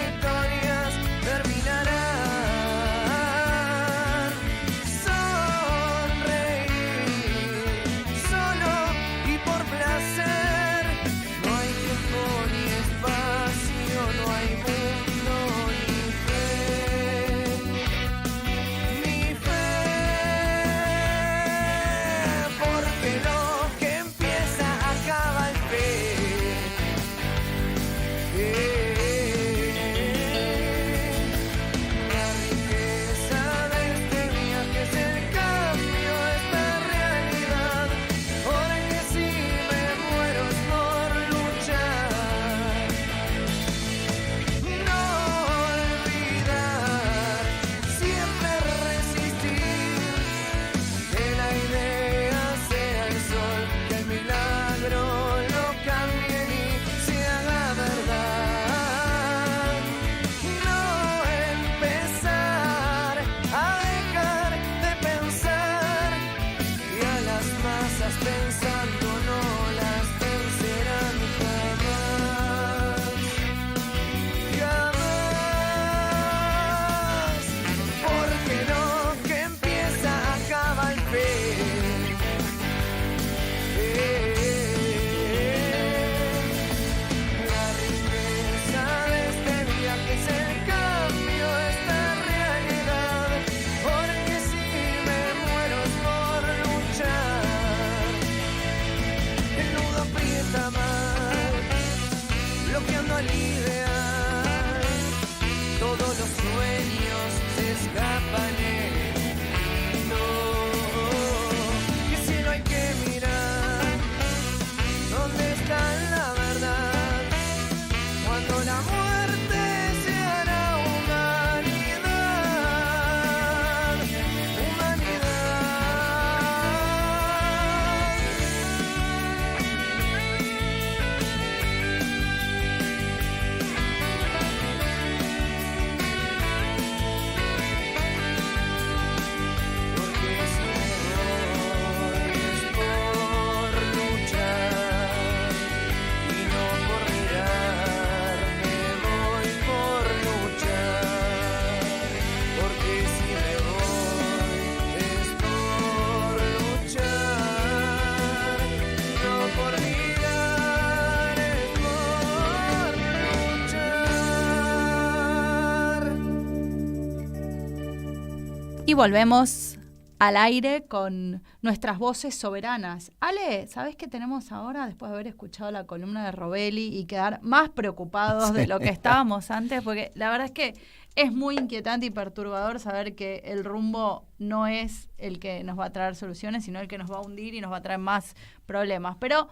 Y volvemos al aire con nuestras voces soberanas. Ale, ¿sabés qué tenemos ahora después de haber escuchado la columna de Robelli y quedar más preocupados de lo que estábamos antes? Porque la verdad es que es muy inquietante y perturbador saber que el rumbo no es el que nos va a traer soluciones, sino el que nos va a hundir y nos va a traer más problemas. Pero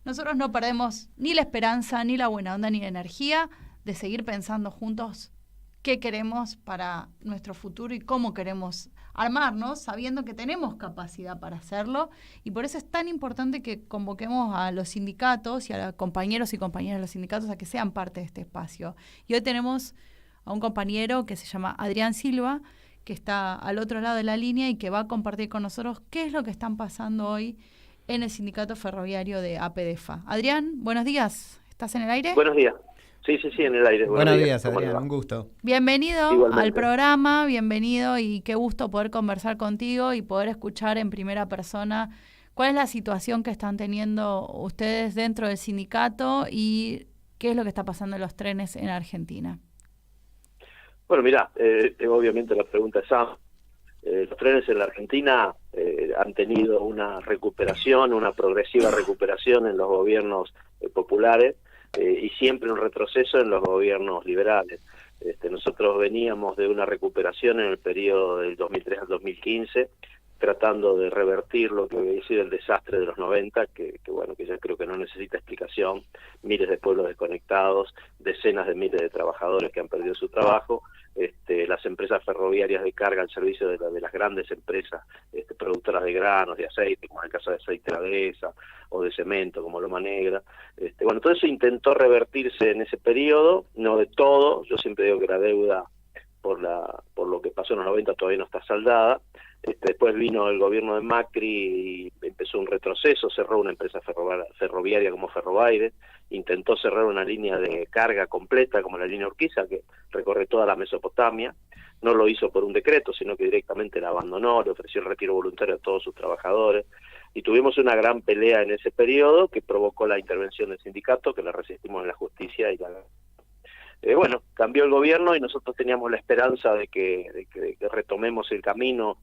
nosotros no perdemos ni la esperanza, ni la buena onda, ni la energía de seguir pensando juntos qué queremos para nuestro futuro y cómo queremos armarnos, sabiendo que tenemos capacidad para hacerlo. Y por eso es tan importante que convoquemos a los sindicatos y a los compañeros y compañeras de los sindicatos a que sean parte de este espacio. Y hoy tenemos a un compañero que se llama Adrián Silva, que está al otro lado de la línea y que va a compartir con nosotros qué es lo que están pasando hoy en el Sindicato Ferroviario de APDFA. Adrián, buenos días. ¿Estás en el aire? Buenos días. Sí, en el aire. Buenos días, Adrián, un gusto. Bienvenido Igualmente. al programa, bienvenido y qué gusto poder conversar contigo y poder escuchar en primera persona cuál es la situación que están teniendo ustedes dentro del sindicato y qué es lo que está pasando en los trenes en Argentina. Bueno, mirá, obviamente la pregunta es amplia. Los trenes en la Argentina han tenido una recuperación, una progresiva recuperación en los gobiernos populares y siempre un retroceso en los gobiernos liberales. Nosotros veníamos de una recuperación en el periodo del 2003 al 2015, tratando de revertir lo que había sido el desastre de los 90, que ya creo que no necesita explicación, miles de pueblos desconectados, decenas de miles de trabajadores que han perdido su trabajo, las empresas ferroviarias de carga al servicio de las grandes empresas productoras de granos, de aceite, como en el caso de Aceite La Dehesa, o de cemento, como Loma Negra. Todo eso intentó revertirse en ese periodo, no de todo. Yo siempre digo que la deuda por lo que pasó en los 90 todavía no está saldada. Después vino el gobierno de Macri y empezó un retroceso, cerró una empresa ferroviaria como Ferrobaires, intentó cerrar una línea de carga completa como la línea Urquiza, que recorre toda la Mesopotamia. No lo hizo por un decreto, sino que directamente la abandonó, le ofreció el retiro voluntario a todos sus trabajadores. Y tuvimos una gran pelea en ese periodo que provocó la intervención del sindicato, que la resistimos en la justicia y cambió el gobierno y nosotros teníamos la esperanza de que retomemos el camino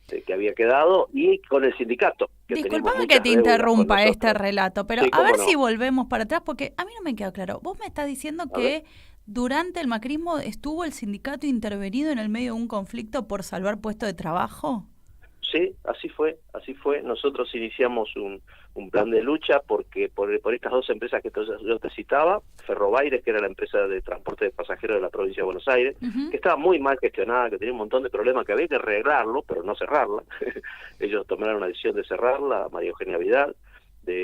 que había quedado, y con el sindicato. Disculpame que te interrumpa este relato, pero sí, a ver no. si volvemos para atrás, porque a mí no me queda claro. Vos me estás diciendo que durante el macrismo estuvo el sindicato intervenido en el medio de un conflicto por salvar puestos de trabajo. Sí, así fue. Nosotros iniciamos un plan de lucha porque por estas dos empresas que yo te citaba, Ferrobaires, que era la empresa de transporte de pasajeros de la provincia de Buenos Aires, que estaba muy mal gestionada, que tenía un montón de problemas, que había que arreglarlo, pero no cerrarla. Ellos tomaron la decisión de cerrarla, María Eugenia Vidal,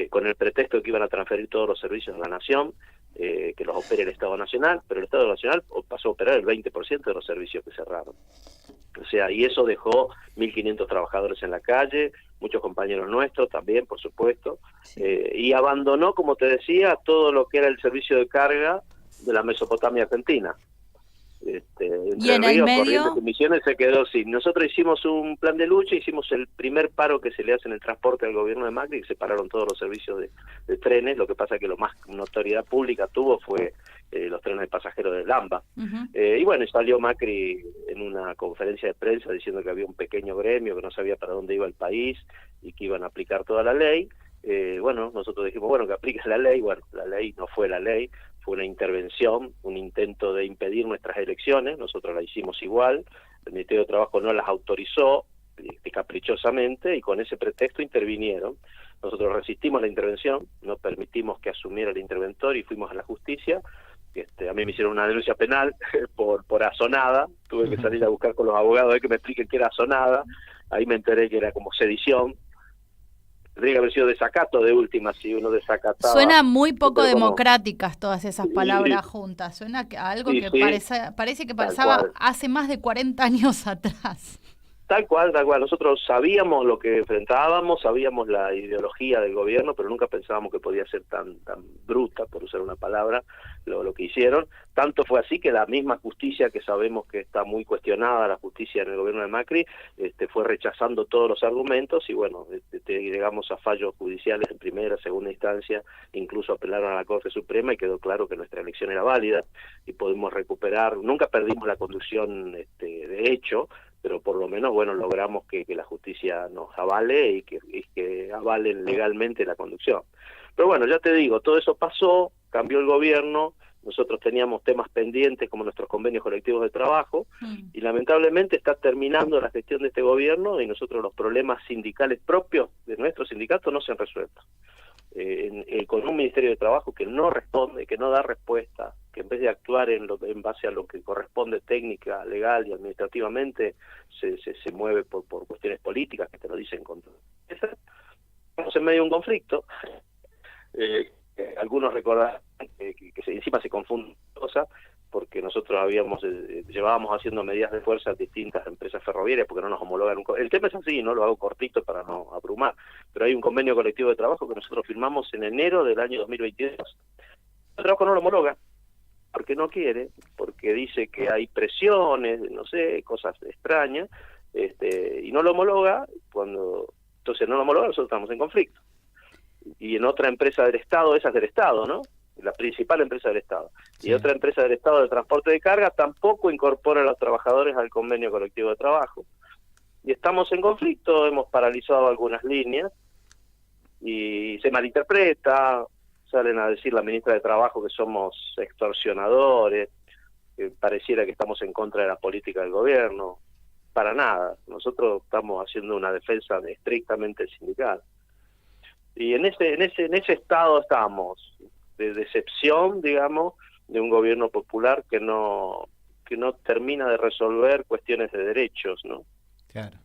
con el pretexto de que iban a transferir todos los servicios a la Nación, que los opere el Estado Nacional, pero el Estado Nacional pasó a operar el 20% de los servicios que cerraron. O sea, y eso dejó 1.500 trabajadores en la calle, muchos compañeros nuestros también, por supuesto, y abandonó, como te decía, todo lo que era el servicio de carga de la Mesopotamia argentina. ¿Y en el medio? Corrientes y Misiones se quedó sin. Nosotros hicimos un plan de lucha, hicimos el primer paro que se le hace en el transporte al gobierno de Macri, que se pararon todos los servicios de trenes. Lo que pasa es que lo más notoriedad pública tuvo fue los trenes de pasajeros de Lamba. Y salió Macri en una conferencia de prensa diciendo que había un pequeño gremio que no sabía para dónde iba el país y que iban a aplicar toda la ley. Nosotros dijimos, que apliques la ley. La ley no fue la ley, fue una intervención, un intento de impedir nuestras elecciones. Nosotros la hicimos igual, el Ministerio de Trabajo no las autorizó caprichosamente y con ese pretexto intervinieron. Nosotros resistimos la intervención, no permitimos que asumiera el interventor y fuimos a la justicia. A mí me hicieron una denuncia penal por asonada, tuve que salir a buscar con los abogados que me expliquen qué era asonada, ahí me enteré que era como sedición. Tendría que haber sido desacato de última, si uno desacataba. Suena muy poco democráticas todas esas palabras juntas. Suena a algo que parece que pasaba hace más de 40 años atrás. Tal cual. Nosotros sabíamos lo que enfrentábamos, sabíamos la ideología del gobierno, pero nunca pensábamos que podía ser tan bruta, por usar una palabra, lo que hicieron. Tanto fue así que la misma justicia, que sabemos que está muy cuestionada, la justicia en el gobierno de Macri, fue rechazando todos los argumentos y llegamos a fallos judiciales en primera, segunda instancia, incluso apelaron a la Corte Suprema y quedó claro que nuestra elección era válida y podemos recuperar. Nunca perdimos la conducción de hecho, pero por lo menos, bueno, logramos que la justicia nos avale y que avalen legalmente la conducción. Pero bueno, ya te digo, todo eso pasó, cambió el gobierno, nosotros teníamos temas pendientes como nuestros convenios colectivos de trabajo, y lamentablemente está terminando la gestión de este gobierno y nosotros los problemas sindicales propios de nuestro sindicato no se han resuelto. Con un Ministerio de Trabajo que no responde, que no da respuesta, que en vez de actuar en base a lo que corresponde técnica, legal y administrativamente, se mueve por cuestiones políticas que te lo dicen con todo. Estamos en medio de un conflicto. Algunos recordarán que encima se confunden cosas, porque nosotros llevábamos haciendo medidas de fuerza a distintas empresas ferroviarias porque no nos homologan el tema es así, no lo hago cortito para no abrumar, pero hay un convenio colectivo de trabajo que nosotros firmamos en enero del año 2022. El trabajo no lo homologa porque no quiere, porque dice que hay presiones, no sé, cosas extrañas, y no lo homologa. Entonces no lo homologa, nosotros estamos en conflicto. Y en otra empresa del Estado, esa es del Estado, ¿no? La principal empresa del Estado. Sí. Y otra empresa del Estado de transporte de carga tampoco incorpora a los trabajadores al convenio colectivo de trabajo. Y estamos en conflicto, hemos paralizado algunas líneas y se malinterpreta, salen a decir la ministra de Trabajo que somos extorsionadores, que pareciera que estamos en contra de la política del gobierno. Para nada, nosotros estamos haciendo una defensa estrictamente sindical. Y en ese estado estamos, de decepción, digamos, de un gobierno popular que no termina de resolver cuestiones de derechos, ¿no? Claro.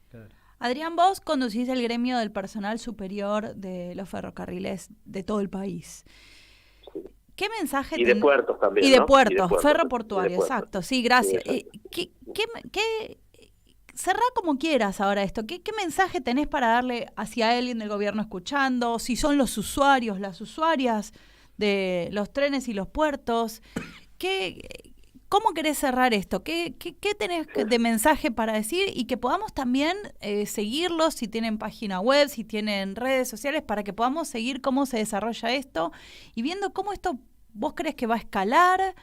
Adrián, vos conducís el gremio del personal superior de los ferrocarriles de todo el país. ¿Qué mensaje y de puertos también, y de ¿no? puertos, ferroportuario, exacto. Sí, gracias. Sí, cerrá como quieras ahora esto. ¿Qué mensaje tenés para darle hacia alguien del gobierno escuchando? Si son los usuarios, las usuarias de los trenes y los puertos. ¿Cómo querés cerrar esto? ¿Qué tenés de mensaje para decir? Y que podamos también seguirlos, si tienen página web, si tienen redes sociales, para que podamos seguir cómo se desarrolla esto y viendo cómo esto vos crees que va a escalar,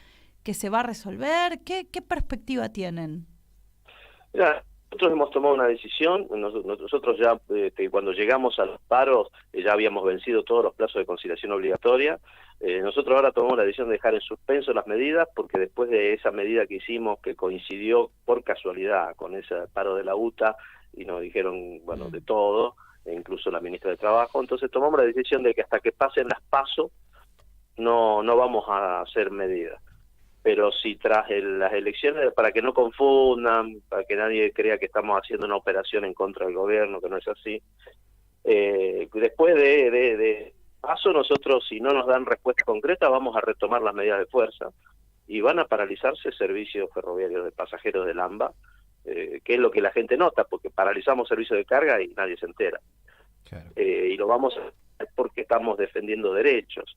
que se va a resolver. ¿Qué perspectiva tienen? Mira, nosotros hemos tomado una decisión. Nosotros ya cuando llegamos a los paros ya habíamos vencido todos los plazos de conciliación obligatoria. Nosotros ahora tomamos la decisión de dejar en suspenso las medidas, porque después de esa medida que hicimos, que coincidió por casualidad con ese paro de la UTA, y nos dijeron, bueno, de todo, e incluso la ministra de Trabajo, entonces tomamos la decisión de que hasta que pasen las PASO no vamos a hacer medidas. Pero si tras las elecciones, para que no confundan, para que nadie crea que estamos haciendo una operación en contra del gobierno, que no es así, después de paso, nosotros, si no nos dan respuesta concreta, vamos a retomar las medidas de fuerza y van a paralizarse servicios ferroviarios de pasajeros del AMBA, que es lo que la gente nota, porque paralizamos servicios de carga y nadie se entera. Claro. Y lo vamos a hacer porque estamos defendiendo derechos.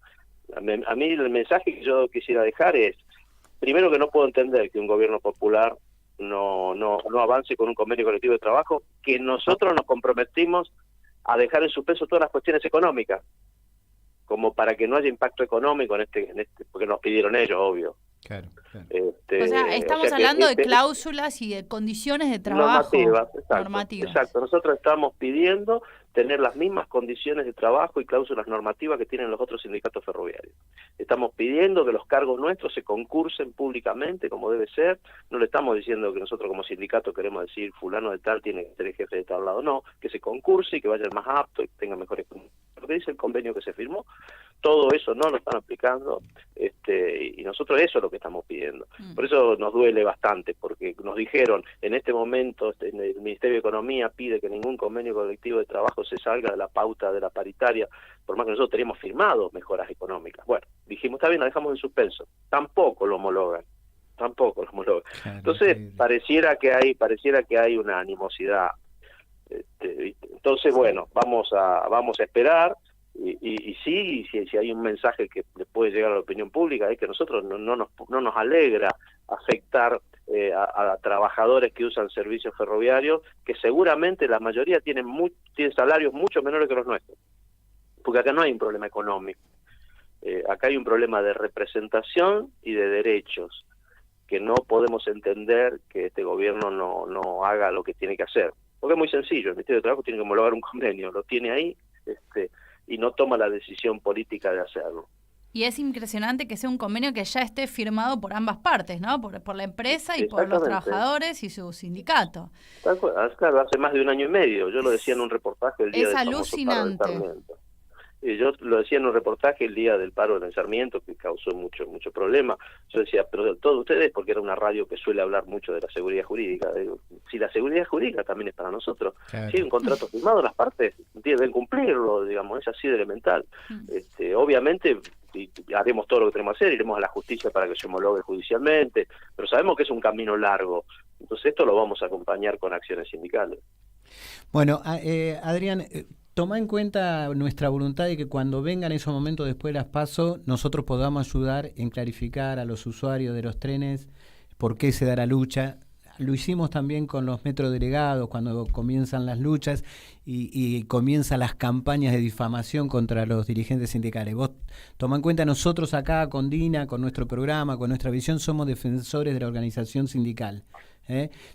A mí el mensaje que yo quisiera dejar es, primero, que no puedo entender que un gobierno popular no avance con un convenio colectivo de trabajo, que nosotros nos comprometimos a dejar en suspenso todas las cuestiones económicas, como para que no haya impacto económico en este porque nos pidieron ellos, obvio. Claro. O sea, estamos hablando de cláusulas y de condiciones de trabajo. Normativas. Exacto. Nosotros estamos pidiendo tener las mismas condiciones de trabajo y cláusulas normativas que tienen los otros sindicatos ferroviarios. Estamos pidiendo que los cargos nuestros se concursen públicamente, como debe ser. No le estamos diciendo que nosotros como sindicato queremos decir fulano de tal tiene que ser el jefe de tal lado, no, que se concurse y que vaya el más apto y tenga mejores condiciones. Lo que dice el convenio que se firmó, todo eso no lo están aplicando, y nosotros eso es lo que estamos pidiendo. Por eso nos duele bastante, porque nos dijeron, en este momento el Ministerio de Economía pide que ningún convenio colectivo de trabajo se salga de la pauta de la paritaria, por más que nosotros teníamos firmado mejoras económicas. Bueno, dijimos, está bien, la dejamos en suspenso. Tampoco lo homologan. Claro, entonces, pareciera que hay una animosidad. Entonces, bueno, vamos a esperar. Y si hay un mensaje que le puede llegar a la opinión pública, es que nosotros no nos alegra afectar a trabajadores que usan servicios ferroviarios, que seguramente la mayoría tienen salarios mucho menores que los nuestros, porque acá no hay un problema económico, acá hay un problema de representación y de derechos, que no podemos entender que este gobierno no haga lo que tiene que hacer. Porque es muy sencillo, el Ministerio de Trabajo tiene que homologar un convenio, lo tiene ahí y no toma la decisión política de hacerlo. Y es impresionante que sea un convenio que ya esté firmado por ambas partes, ¿no? Por la empresa y por los trabajadores y su sindicato. Claro, hace más de 1 año y medio. Yo lo decía en un reportaje el día del famoso paro del Sarmiento. Yo lo decía en un reportaje el día del paro del Sarmiento, que causó mucho problema. Yo decía, pero todos ustedes, porque era una radio que suele hablar mucho de la seguridad jurídica. Digo, si la seguridad jurídica también es para nosotros, claro. Si hay un contrato firmado, las partes deben cumplirlo, digamos, es así de elemental. Obviamente haremos todo lo que tenemos que hacer, iremos a la justicia para que se homologue judicialmente, pero sabemos que es un camino largo. Entonces esto lo vamos a acompañar con acciones sindicales. Bueno, Adrián, toma en cuenta nuestra voluntad de que cuando vengan esos momentos después de las PASO, nosotros podamos ayudar en clarificar a los usuarios de los trenes por qué se da la lucha. Lo hicimos también con los metrodelegados cuando comienzan las luchas y comienzan las campañas de difamación contra los dirigentes sindicales. Vos toma en cuenta, nosotros acá con Dina, con nuestro programa, con nuestra visión, somos defensores de la organización sindical.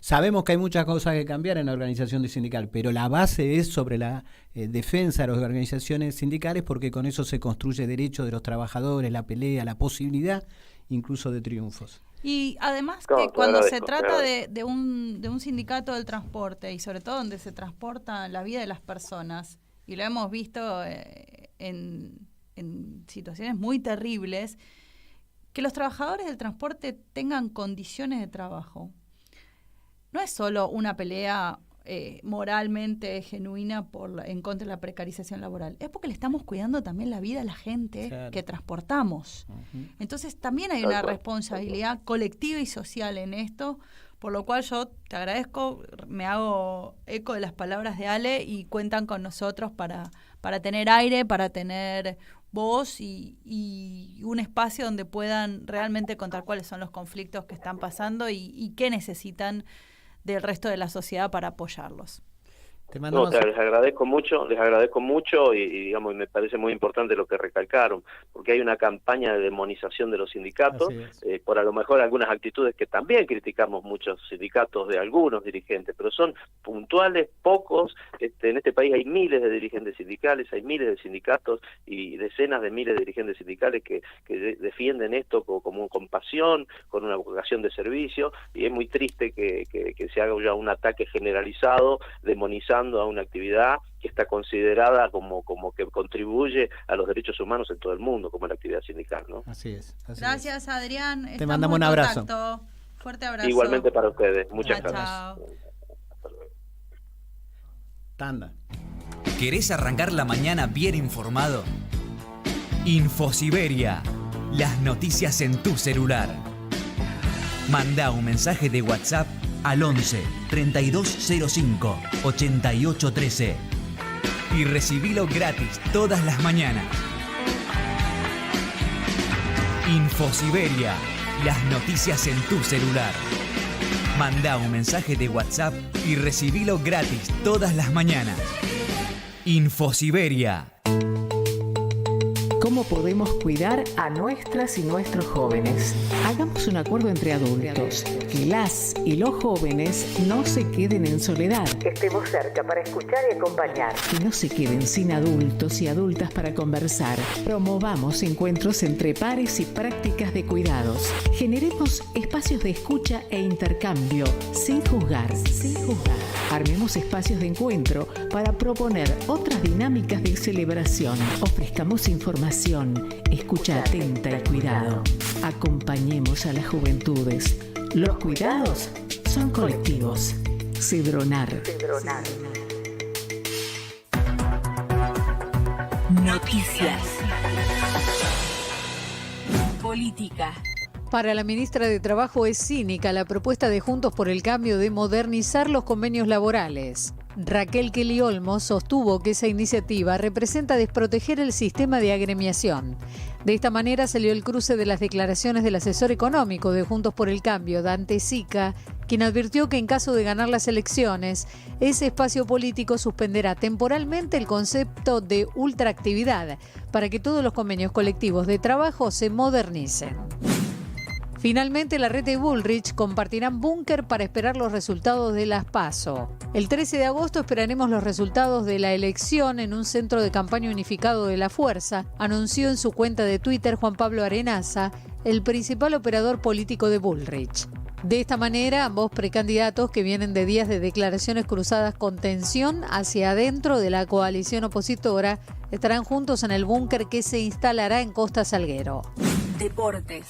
Sabemos que hay muchas cosas que cambiar en la organización sindical, pero la base es sobre la defensa de las organizaciones sindicales, porque con eso se construye derecho de los trabajadores, la pelea, la posibilidad incluso de triunfos. Y además que cuando se trata de un sindicato del transporte, y sobre todo donde se transporta la vida de las personas, y lo hemos visto en situaciones muy terribles, que los trabajadores del transporte tengan condiciones de trabajo. No es solo una pelea moralmente genuina en contra de la precarización laboral, es porque le estamos cuidando también la vida a la gente que transportamos. Entonces también hay una responsabilidad colectiva y social en esto, por lo cual yo te agradezco, me hago eco de las palabras de Ale y cuentan con nosotros para tener aire, para tener voz y un espacio donde puedan realmente contar cuáles son los conflictos que están pasando y qué necesitan del resto de la sociedad para apoyarlos. Les agradezco mucho y digamos, me parece muy importante lo que recalcaron, porque hay una campaña de demonización de los sindicatos, por a lo mejor algunas actitudes que también criticamos muchos sindicatos de algunos dirigentes, pero son puntuales, pocos. En este país hay miles de dirigentes sindicales, hay miles de sindicatos y decenas de miles de dirigentes sindicales que defienden esto con pasión, con una vocación de servicio, y es muy triste que se haga ya un ataque generalizado, demonizando a una actividad que está considerada como que contribuye a los derechos humanos en todo el mundo, como la actividad sindical, ¿no? Así es. Gracias, Adrián. Te mandamos un abrazo. Fuerte abrazo. Igualmente para ustedes. Muchas gracias. Chao. Tanda. ¿Querés arrancar la mañana bien informado? Infosiberia. Las noticias en tu celular. Mandá un mensaje de WhatsApp al 11 3205 8813 y recibilo gratis todas las mañanas. Infosiberia, las noticias en tu celular. Mandá un mensaje de WhatsApp y recibilo gratis todas las mañanas. Infosiberia. ¿Cómo podemos cuidar a nuestras y nuestros jóvenes? Hagamos un acuerdo entre adultos, que las y los jóvenes no se queden en soledad. Estemos cerca para escuchar y acompañar. Que no se queden sin adultos y adultas para conversar. Promovamos encuentros entre pares y prácticas de cuidados. Generemos espacios de escucha e intercambio, sin juzgar. Armemos espacios de encuentro para proponer otras dinámicas de celebración. Ofrezcamos información, escucha atenta y cuidado. Acompañemos a las juventudes. Los cuidados son colectivos. Cedronar. Noticias. Política. Para la ministra de Trabajo es cínica la propuesta de Juntos por el Cambio de modernizar los convenios laborales. Raquel Kelly Olmos sostuvo que esa iniciativa representa desproteger el sistema de agremiación. De esta manera salió el cruce de las declaraciones del asesor económico de Juntos por el Cambio, Dante Sica, quien advirtió que en caso de ganar las elecciones, ese espacio político suspenderá temporalmente el concepto de ultraactividad para que todos los convenios colectivos de trabajo se modernicen. Finalmente, Larreta y Bullrich compartirán búnker para esperar los resultados de las PASO. El 13 de agosto esperaremos los resultados de la elección en un centro de campaña unificado de la Fuerza, anunció en su cuenta de Twitter Juan Pablo Arenaza, el principal operador político de Bullrich. De esta manera, ambos precandidatos, que vienen de días de declaraciones cruzadas con tensión hacia adentro de la coalición opositora, estarán juntos en el búnker que se instalará en Costa Salguero. Deportes.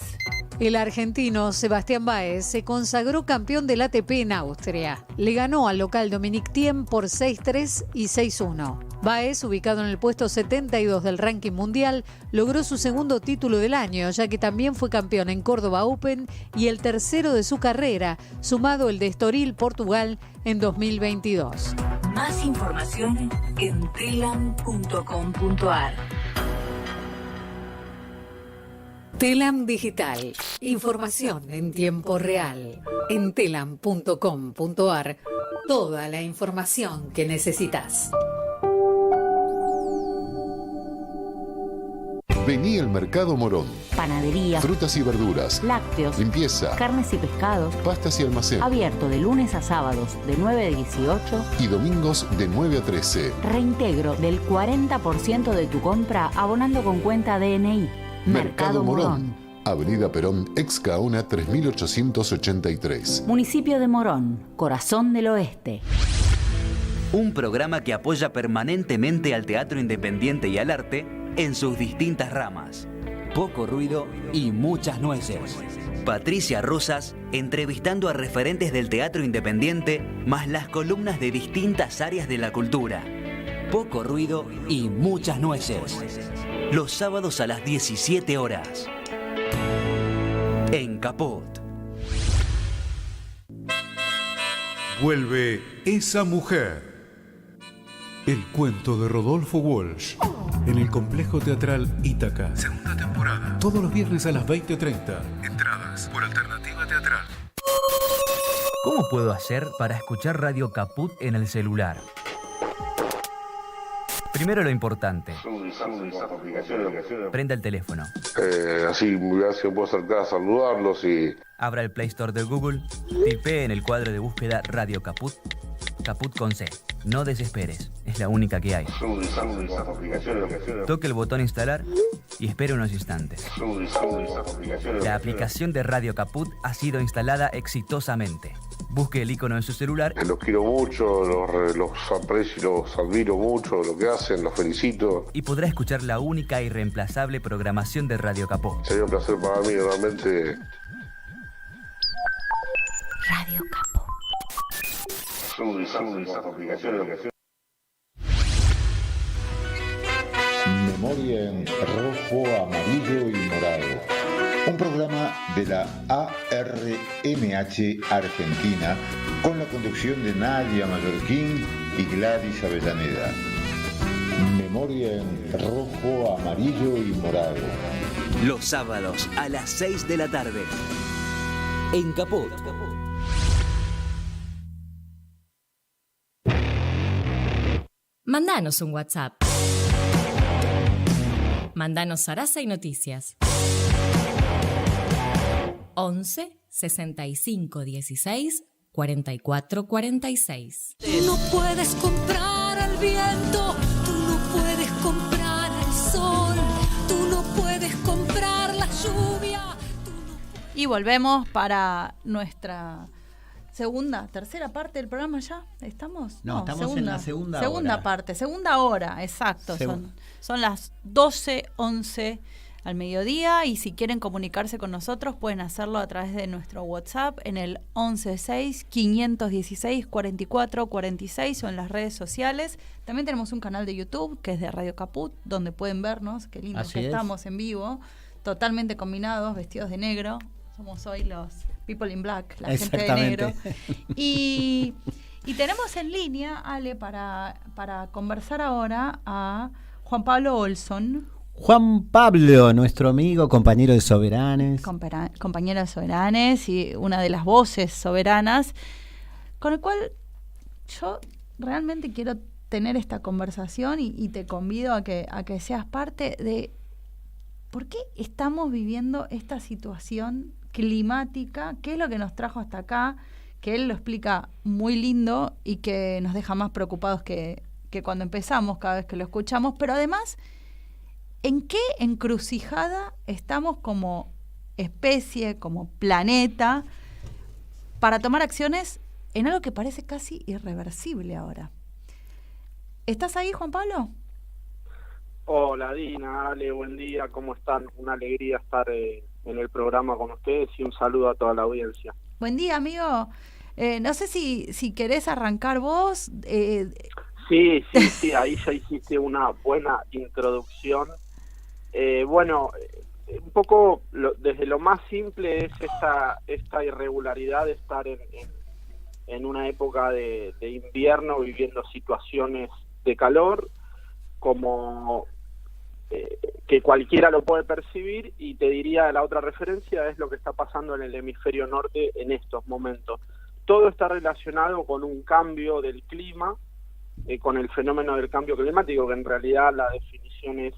El argentino Sebastián Báez se consagró campeón del ATP en Austria. Le ganó al local Dominic Thiem por 6-3 y 6-1. Báez, ubicado en el puesto 72 del ranking mundial, logró su segundo título del año, ya que también fue campeón en Córdoba Open y el tercero de su carrera, sumado el de Estoril, Portugal, en 2022. Más información en telam.com.ar. Telam Digital. Información en tiempo real. En telam.com.ar. Toda la información que necesitas. Vení al Mercado Morón. Panadería, Frutas y verduras, lácteos, limpieza, carnes y pescados, pastas y almacén. Abierto de lunes a sábados de 9 a 18 y domingos de 9 a 13. Reintegro del 40% de tu compra abonando con cuenta DNI. Mercado Morón. Avenida Perón, ex Gaona 3883. Municipio de Morón, corazón del oeste. Un programa que apoya permanentemente al teatro independiente y al arte en sus distintas ramas. Poco ruido y muchas nueces. Patricia Rosas entrevistando a referentes del teatro independiente, más las columnas de distintas áreas de la cultura. Poco ruido y muchas nueces. Los sábados a las 17 horas. En Caput. Vuelve Esa Mujer. El cuento de Rodolfo Walsh. En el Complejo Teatral Ítaca. Segunda temporada. Todos los viernes a las 20:30. Entradas por Alternativa Teatral. ¿Cómo puedo hacer para escuchar Radio Caput en el celular? Primero lo importante. Prenda el teléfono. Así puedo acercar a saludarlos y... Abra el Play Store de Google, tipee en el cuadro de búsqueda Radio Caput, Caput con C. No desesperes, es la única que hay. Toque el botón instalar y espere unos instantes. La aplicación de Radio Caput ha sido instalada exitosamente. Busque el icono en su celular. Los quiero mucho, los aprecio y los admiro mucho, lo que hacen, los felicito. Y podrá escuchar la única e irreemplazable programación de Radio Caput. Sería un placer para mí, realmente. Radio Caput. Memoria en rojo, amarillo y morado. Un programa de la ARMH Argentina con la conducción de Nadia Mallorquín y Gladys Avellaneda. Memoria en rojo, amarillo y morado. Los sábados a las 6 de la tarde. En Caput. Mandanos un WhatsApp. Mandanos Sarasa y Noticias. 11 65 16 44 46. Tú no puedes comprar al viento, tú no puedes comprar al sol, tú no puedes comprar la lluvia. Y volvemos para nuestra tercera parte del programa ya. ¿Estamos? No, estamos en la segunda hora. Segunda parte, segunda hora, exacto. Son las 12:11 al mediodía y si quieren comunicarse con nosotros pueden hacerlo a través de nuestro WhatsApp en el 116-516-4446 o en las redes sociales. También tenemos un canal de YouTube que es de Radio Caput, donde pueden vernos, qué lindo que estamos en vivo, totalmente combinados, vestidos de negro. Somos hoy los People in Black, la gente de negro. Y tenemos en línea, Ale, para conversar ahora a Juan Pablo Olson. Juan Pablo, nuestro amigo, compañero de Soberanes. Compañero de Soberanes y una de las voces soberanas, con el cual yo realmente quiero tener esta conversación y te convido a que seas parte de por qué estamos viviendo esta situación climática, qué es lo que nos trajo hasta acá, que él lo explica muy lindo y que nos deja más preocupados que cuando empezamos, cada vez que lo escuchamos, pero además, ¿en qué encrucijada estamos como especie, como planeta, para tomar acciones en algo que parece casi irreversible ahora? ¿Estás ahí, Juan Pablo? Hola Dina, Ale, buen día, ¿cómo están? Una alegría estar en el programa con ustedes y un saludo a toda la audiencia. Buen día, amigo. No sé si querés arrancar vos. Sí, ahí ya hiciste una buena introducción. Un poco desde lo más simple es esta irregularidad de estar en una época de invierno viviendo situaciones de calor, como que cualquiera lo puede percibir, y te diría, la otra referencia es lo que está pasando en el hemisferio norte en estos momentos. Todo está relacionado con un cambio del clima, con el fenómeno del cambio climático, que en realidad la definición es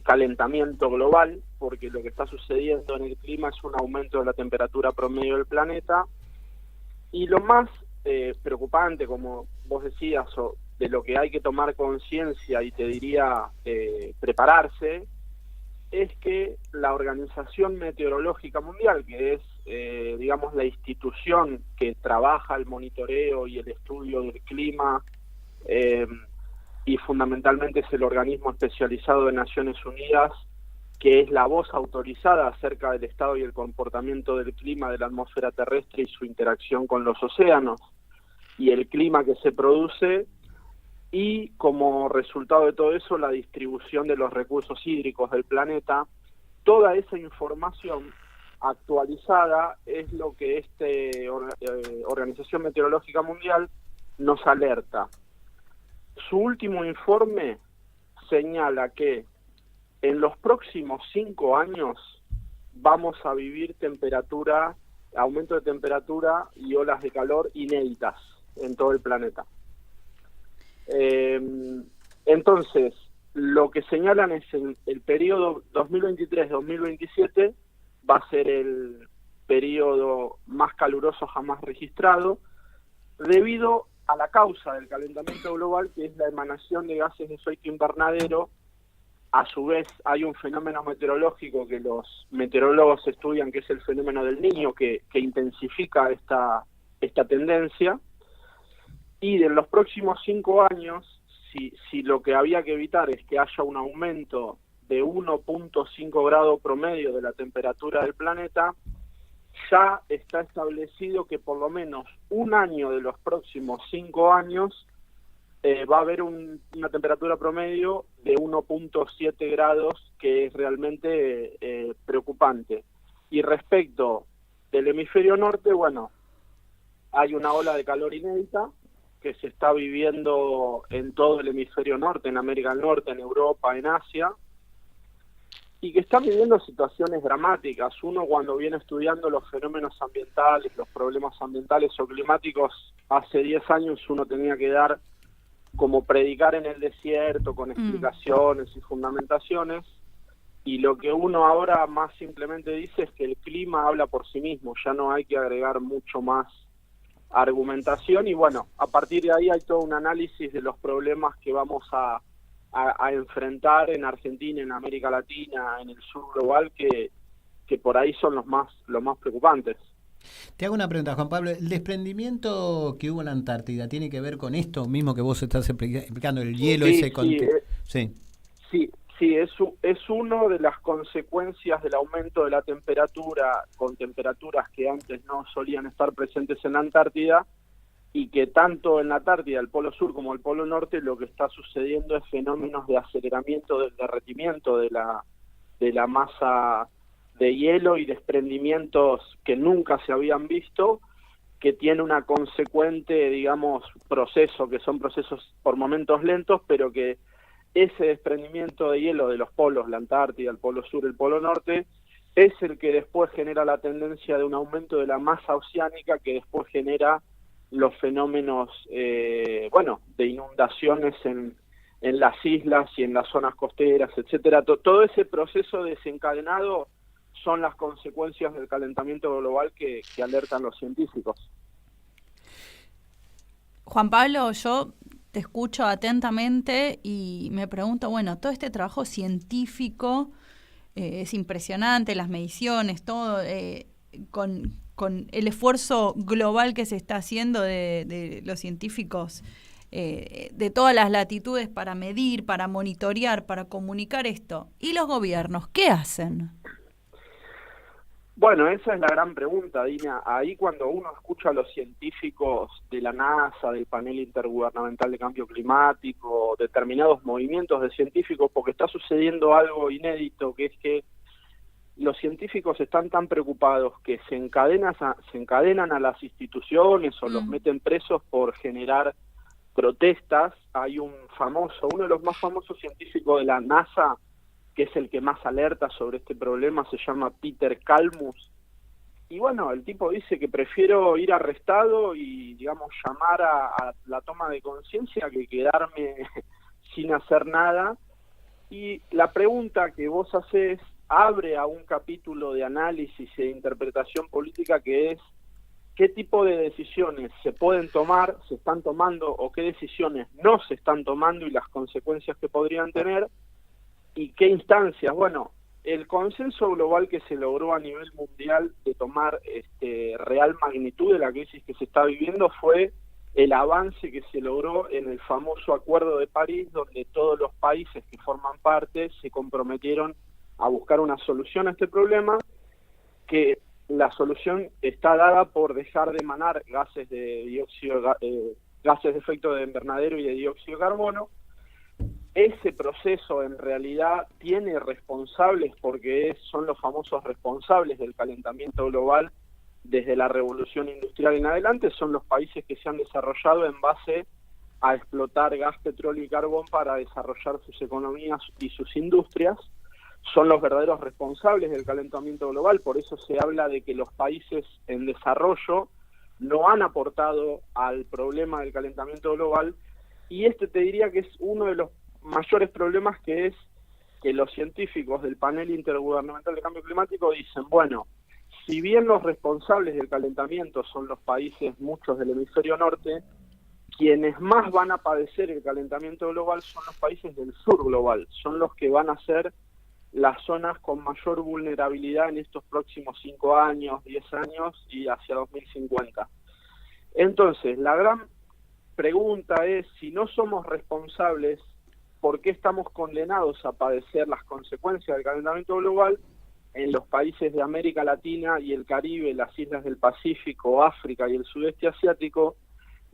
calentamiento global, porque lo que está sucediendo en el clima es un aumento de la temperatura promedio del planeta, y lo más preocupante, como vos decías, de lo que hay que tomar conciencia y te diría prepararse, es que la Organización Meteorológica Mundial, que es digamos la institución que trabaja el monitoreo y el estudio del clima, y fundamentalmente es el organismo especializado de Naciones Unidas, que es la voz autorizada acerca del estado y el comportamiento del clima de la atmósfera terrestre y su interacción con los océanos y el clima que se produce, y como resultado de todo eso la distribución de los recursos hídricos del planeta. Toda esa información actualizada es lo que Organización Meteorológica Mundial nos alerta. Su último informe señala que en los próximos 5 años vamos a vivir aumento de temperatura y olas de calor inéditas en todo el planeta. Entonces, lo que señalan es el periodo 2023-2027 va a ser el periodo más caluroso jamás registrado, debido a la causa del calentamiento global, que es la emanación de gases de efecto invernadero. A su vez hay un fenómeno meteorológico que los meteorólogos estudian, que es el fenómeno del Niño, que intensifica esta tendencia. Y en los próximos 5 años, si lo que había que evitar es que haya un aumento de 1.5 grado promedio de la temperatura del planeta, ya está establecido que por lo menos un año de los próximos 5 años va a haber una temperatura promedio de 1.7 grados, que es realmente preocupante. Y respecto del hemisferio norte, hay una ola de calor inédita que se está viviendo en todo el hemisferio norte, en América del Norte, en Europa, en Asia, y que están viviendo situaciones dramáticas. Uno, cuando viene estudiando los fenómenos ambientales, los problemas ambientales o climáticos, hace 10 años uno tenía que dar como predicar en el desierto, con explicaciones y fundamentaciones, y lo que uno ahora más simplemente dice es que el clima habla por sí mismo, ya no hay que agregar mucho más argumentación, y a partir de ahí hay todo un análisis de los problemas que vamos a enfrentar en Argentina, en América Latina, en el sur global, que por ahí son los más preocupantes. Te hago una pregunta, Juan Pablo. ¿El desprendimiento que hubo en la Antártida tiene que ver con esto mismo que vos estás explicando, el hielo ese? Sí, es una de las consecuencias del aumento de la temperatura, con temperaturas que antes no solían estar presentes en la Antártida, y que tanto en la Antártida, el Polo Sur, como el Polo Norte, lo que está sucediendo es fenómenos de aceleramiento del derretimiento de la masa de hielo y desprendimientos que nunca se habían visto, que tiene una consecuente, proceso, que son procesos por momentos lentos, pero que ese desprendimiento de hielo de los polos, la Antártida, el Polo Sur, el Polo Norte, es el que después genera la tendencia de un aumento de la masa oceánica, que después genera los fenómenos de inundaciones en las islas y en las zonas costeras, etcétera. Todo ese proceso desencadenado son las consecuencias del calentamiento global que alertan los científicos. Juan Pablo, yo te escucho atentamente y me pregunto, bueno, todo este trabajo científico es impresionante, las mediciones, todo, con el esfuerzo global que se está haciendo de los científicos de todas las latitudes para medir, para monitorear, para comunicar esto. ¿Y los gobiernos qué hacen? Bueno, esa es la gran pregunta, Dina. Ahí cuando uno escucha a los científicos de la NASA, del Panel Intergubernamental de Cambio Climático, determinados movimientos de científicos, porque está sucediendo algo inédito, que es que los científicos están tan preocupados que se encadenan a las instituciones o los meten presos por generar protestas. Hay uno de los más famosos científicos de la NASA, que es el que más alerta sobre este problema, se llama Peter Kalmus. Y bueno, el tipo dice que prefiero ir arrestado y, digamos, llamar a la toma de conciencia que quedarme sin hacer nada. Y la pregunta que vos hacés abre a un capítulo de análisis e interpretación política, que es qué tipo de decisiones se pueden tomar, se están tomando, o qué decisiones no se están tomando y las consecuencias que podrían tener, y qué instancias. Bueno, el consenso global que se logró a nivel mundial de tomar real magnitud de la crisis que se está viviendo fue el avance que se logró en el famoso Acuerdo de París, donde todos los países que forman parte se comprometieron a buscar una solución a este problema, que la solución está dada por dejar de emanar gases de efecto de invernadero y de dióxido de carbono. Ese proceso en realidad tiene responsables, porque son los famosos responsables del calentamiento global desde la revolución industrial en adelante, son los países que se han desarrollado en base a explotar gas, petróleo y carbón para desarrollar sus economías y sus industrias. Son los verdaderos responsables del calentamiento global, por eso se habla de que los países en desarrollo no han aportado al problema del calentamiento global, y te diría que es uno de los mayores problemas, que es que los científicos del Panel Intergubernamental de Cambio Climático dicen, bueno, si bien los responsables del calentamiento son los países, muchos del hemisferio norte, quienes más van a padecer el calentamiento global son los países del sur global, son los que van a ser las zonas con mayor vulnerabilidad en estos próximos 5 años, 10 años y hacia 2050. Entonces, la gran pregunta es, si no somos responsables, ¿por qué estamos condenados a padecer las consecuencias del calentamiento global en los países de América Latina y el Caribe, las islas del Pacífico, África y el sudeste asiático?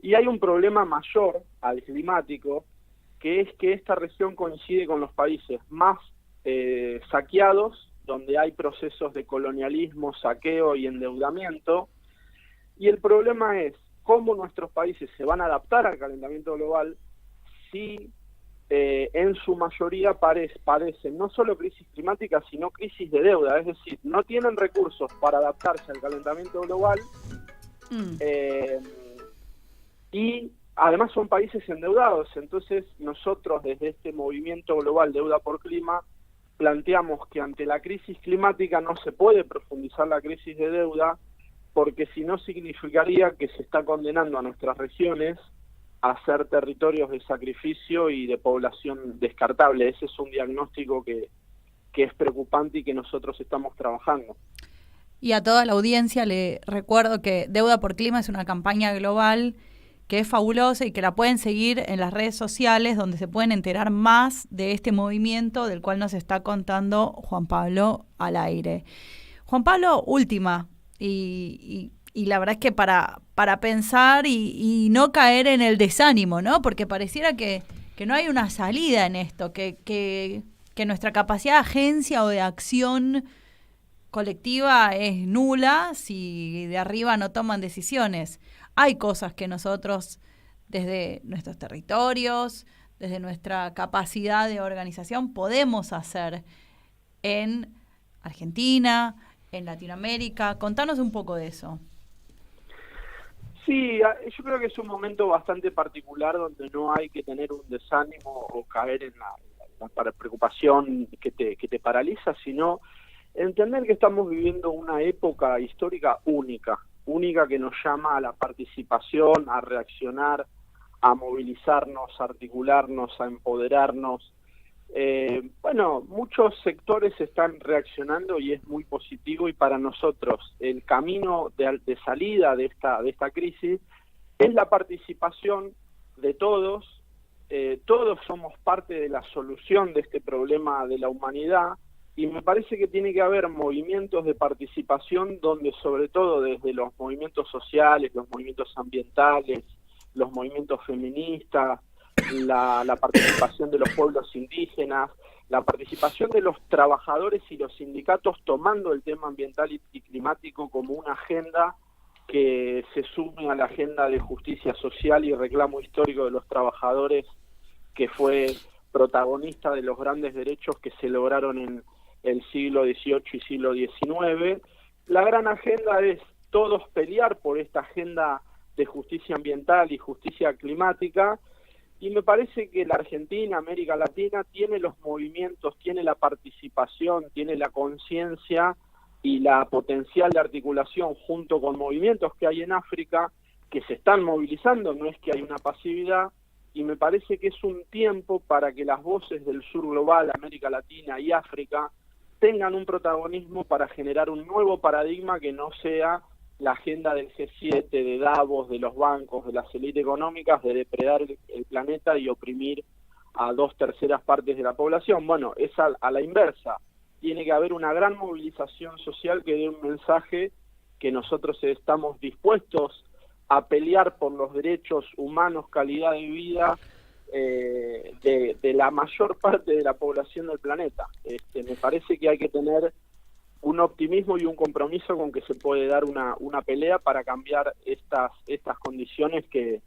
Y hay un problema mayor al climático, que es que esta región coincide con los países más saqueados, donde hay procesos de colonialismo, saqueo y endeudamiento. Y el problema es cómo nuestros países se van a adaptar al calentamiento global si en su mayoría padecen no solo crisis climática, sino crisis de deuda, es decir, no tienen recursos para adaptarse al calentamiento global y además son países endeudados. Entonces nosotros desde este movimiento global Deuda por Clima planteamos que ante la crisis climática no se puede profundizar la crisis de deuda, porque si no significaría que se está condenando a nuestras regiones a ser territorios de sacrificio y de población descartable. Ese es un diagnóstico que es preocupante y que nosotros estamos trabajando. Y a toda la audiencia le recuerdo que Deuda por Clima es una campaña global que es fabulosa y que la pueden seguir en las redes sociales, donde se pueden enterar más de este movimiento del cual nos está contando Juan Pablo al aire. Juan Pablo, última, y la verdad es que para pensar y no caer en el desánimo, ¿no? Porque pareciera que no hay una salida en esto, que nuestra capacidad de agencia o de acción colectiva es nula si de arriba no toman decisiones. Hay cosas que nosotros, desde nuestros territorios, desde nuestra capacidad de organización, podemos hacer en Argentina, en Latinoamérica. Contanos un poco de eso. Sí, yo creo que es un momento bastante particular donde no hay que tener un desánimo o caer en la preocupación que te paraliza, sino entender que estamos viviendo una época histórica única que nos llama a la participación, a reaccionar, a movilizarnos, a articularnos, a empoderarnos. Muchos sectores están reaccionando y es muy positivo, y para nosotros el camino de salida de esta crisis es la participación de todos. Todos somos parte de la solución de este problema de la humanidad, y me parece que tiene que haber movimientos de participación donde, sobre todo desde los movimientos sociales, los movimientos ambientales, los movimientos feministas, la participación de los pueblos indígenas, la participación de los trabajadores y los sindicatos tomando el tema ambiental y climático como una agenda que se sume a la agenda de justicia social y reclamo histórico de los trabajadores, que fue protagonista de los grandes derechos que se lograron en el siglo XVIII y siglo XIX. La gran agenda es todos pelear por esta agenda de justicia ambiental y justicia climática, y me parece que la Argentina, América Latina, tiene los movimientos, tiene la participación, tiene la conciencia y la potencial de articulación junto con movimientos que hay en África que se están movilizando, no es que hay una pasividad, y me parece que es un tiempo para que las voces del sur global, América Latina y África, tengan un protagonismo para generar un nuevo paradigma que no sea la agenda del G7, de Davos, de los bancos, de las élites económicas, de depredar el planeta y oprimir a 2/3 partes de la población. Bueno, es a la inversa. Tiene que haber una gran movilización social que dé un mensaje que nosotros estamos dispuestos a pelear por los derechos humanos, calidad de vida de la mayor parte de la población del planeta. Me parece que hay que tener un optimismo y un compromiso con que se puede dar una pelea para cambiar estas condiciones que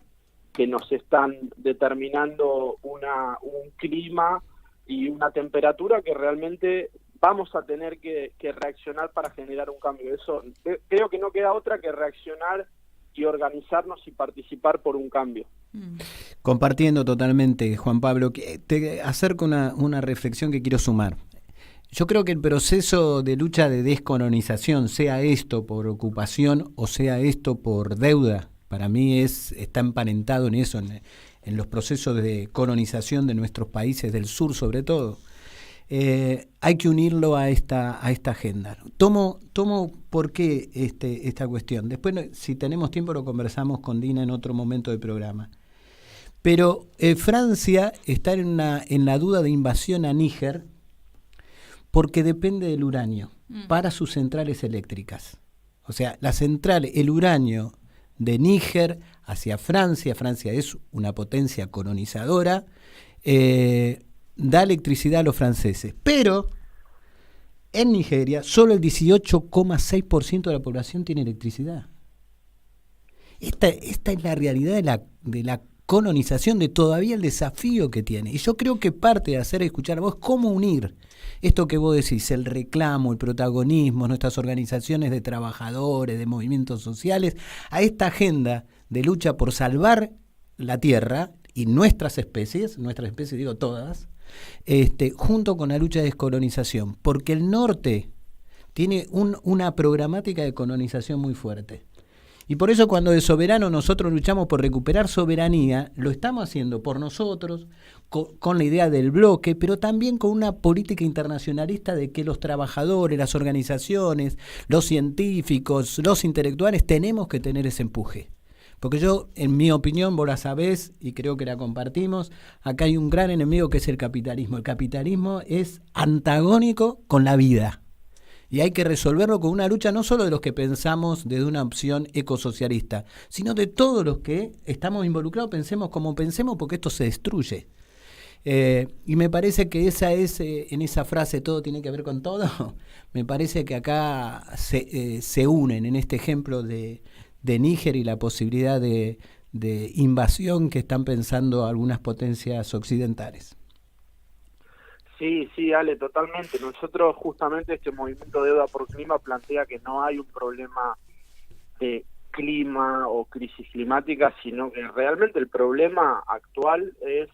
nos están determinando un clima y una temperatura que realmente vamos a tener que reaccionar para generar un cambio. Eso creo que no queda otra que reaccionar y organizarnos y participar por un cambio. Compartiendo totalmente, Juan Pablo, te acerco una reflexión que quiero sumar. Yo creo que el proceso de lucha de descolonización, sea esto por ocupación o sea esto por deuda, para mí está emparentado en eso, en los procesos de colonización de nuestros países del sur sobre todo. Hay que unirlo a esta agenda. Tomo por qué esta cuestión. Después, si tenemos tiempo, lo conversamos con Dina en otro momento del programa. Pero Francia está en la duda de invasión a Níger porque depende del uranio para sus centrales eléctricas. O sea, el uranio de Níger hacia Francia es una potencia colonizadora, da electricidad a los franceses, pero en Nigeria solo el 18,6% de la población tiene electricidad. Esta es la realidad de la colonización, de todavía el desafío que tiene. Y yo creo que parte de hacer escuchar a vos cómo unir esto que vos decís, el reclamo, el protagonismo, nuestras organizaciones de trabajadores, de movimientos sociales, a esta agenda de lucha por salvar la tierra y nuestras especies digo todas, junto con la lucha de descolonización, porque el norte tiene una programática de colonización muy fuerte. Y por eso cuando de soberano nosotros luchamos por recuperar soberanía, lo estamos haciendo por nosotros, con la idea del bloque, pero también con una política internacionalista de que los trabajadores, las organizaciones, los científicos, los intelectuales, tenemos que tener ese empuje. Porque yo, en mi opinión, vos la sabés y creo que la compartimos, acá hay un gran enemigo que es el capitalismo. El capitalismo es antagónico con la vida. Y hay que resolverlo con una lucha no solo de los que pensamos desde una opción ecosocialista, sino de todos los que estamos involucrados, pensemos como pensemos, porque esto se destruye. Y me parece que esa es, en esa frase, todo tiene que ver con todo, me parece que acá se unen en este ejemplo de Níger y la posibilidad de invasión que están pensando algunas potencias occidentales. Sí, Ale, totalmente. Nosotros justamente este movimiento de Deuda por Clima plantea que no hay un problema de clima o crisis climática, sino que realmente el problema actual es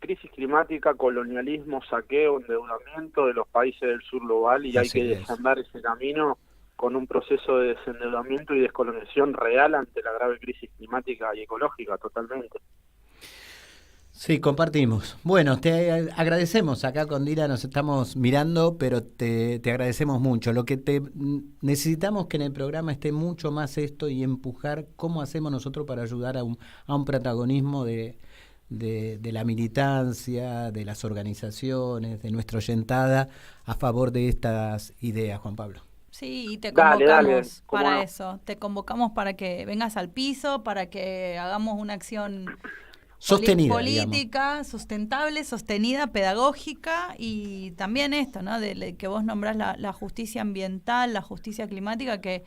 crisis climática, colonialismo, saqueo, endeudamiento de los países del sur global, y hay que desandar ese camino con un proceso de desendeudamiento y descolonización real ante la grave crisis climática y ecológica, totalmente. Sí, compartimos. Bueno, te agradecemos. Acá con Dina nos estamos mirando, pero te agradecemos mucho. Lo que necesitamos que en el programa esté mucho más esto y empujar cómo hacemos nosotros para ayudar a un protagonismo de la militancia, de las organizaciones, de nuestra oyentada a favor de estas ideas, Juan Pablo. Sí, y te convocamos para no? eso. Te convocamos para que vengas al piso, para que hagamos una acción sostenida, política, digamos, sustentable, sostenida, pedagógica, y también esto, ¿no? De que vos nombrás la justicia ambiental, la justicia climática, que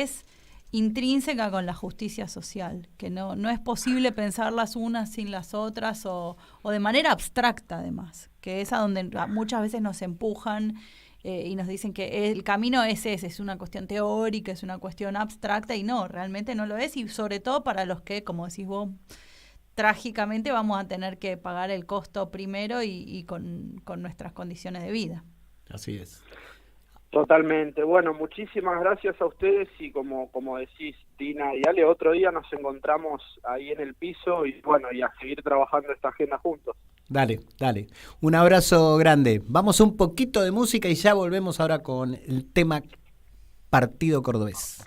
es intrínseca con la justicia social, que no es posible pensar las unas sin las otras o de manera abstracta, además, que es a donde muchas veces nos empujan y nos dicen que el camino es ese, es una cuestión teórica, es una cuestión abstracta, y no, realmente no lo es, y sobre todo para los que, como decís vos, trágicamente vamos a tener que pagar el costo primero y con nuestras condiciones de vida. Así es. Totalmente. Bueno, muchísimas gracias a ustedes, y como decís, Dina y Ale, otro día nos encontramos ahí en el piso y bueno, y a seguir trabajando esta agenda juntos. Dale. Un abrazo grande. Vamos un poquito de música y ya volvemos ahora con el tema Partido Cordobés.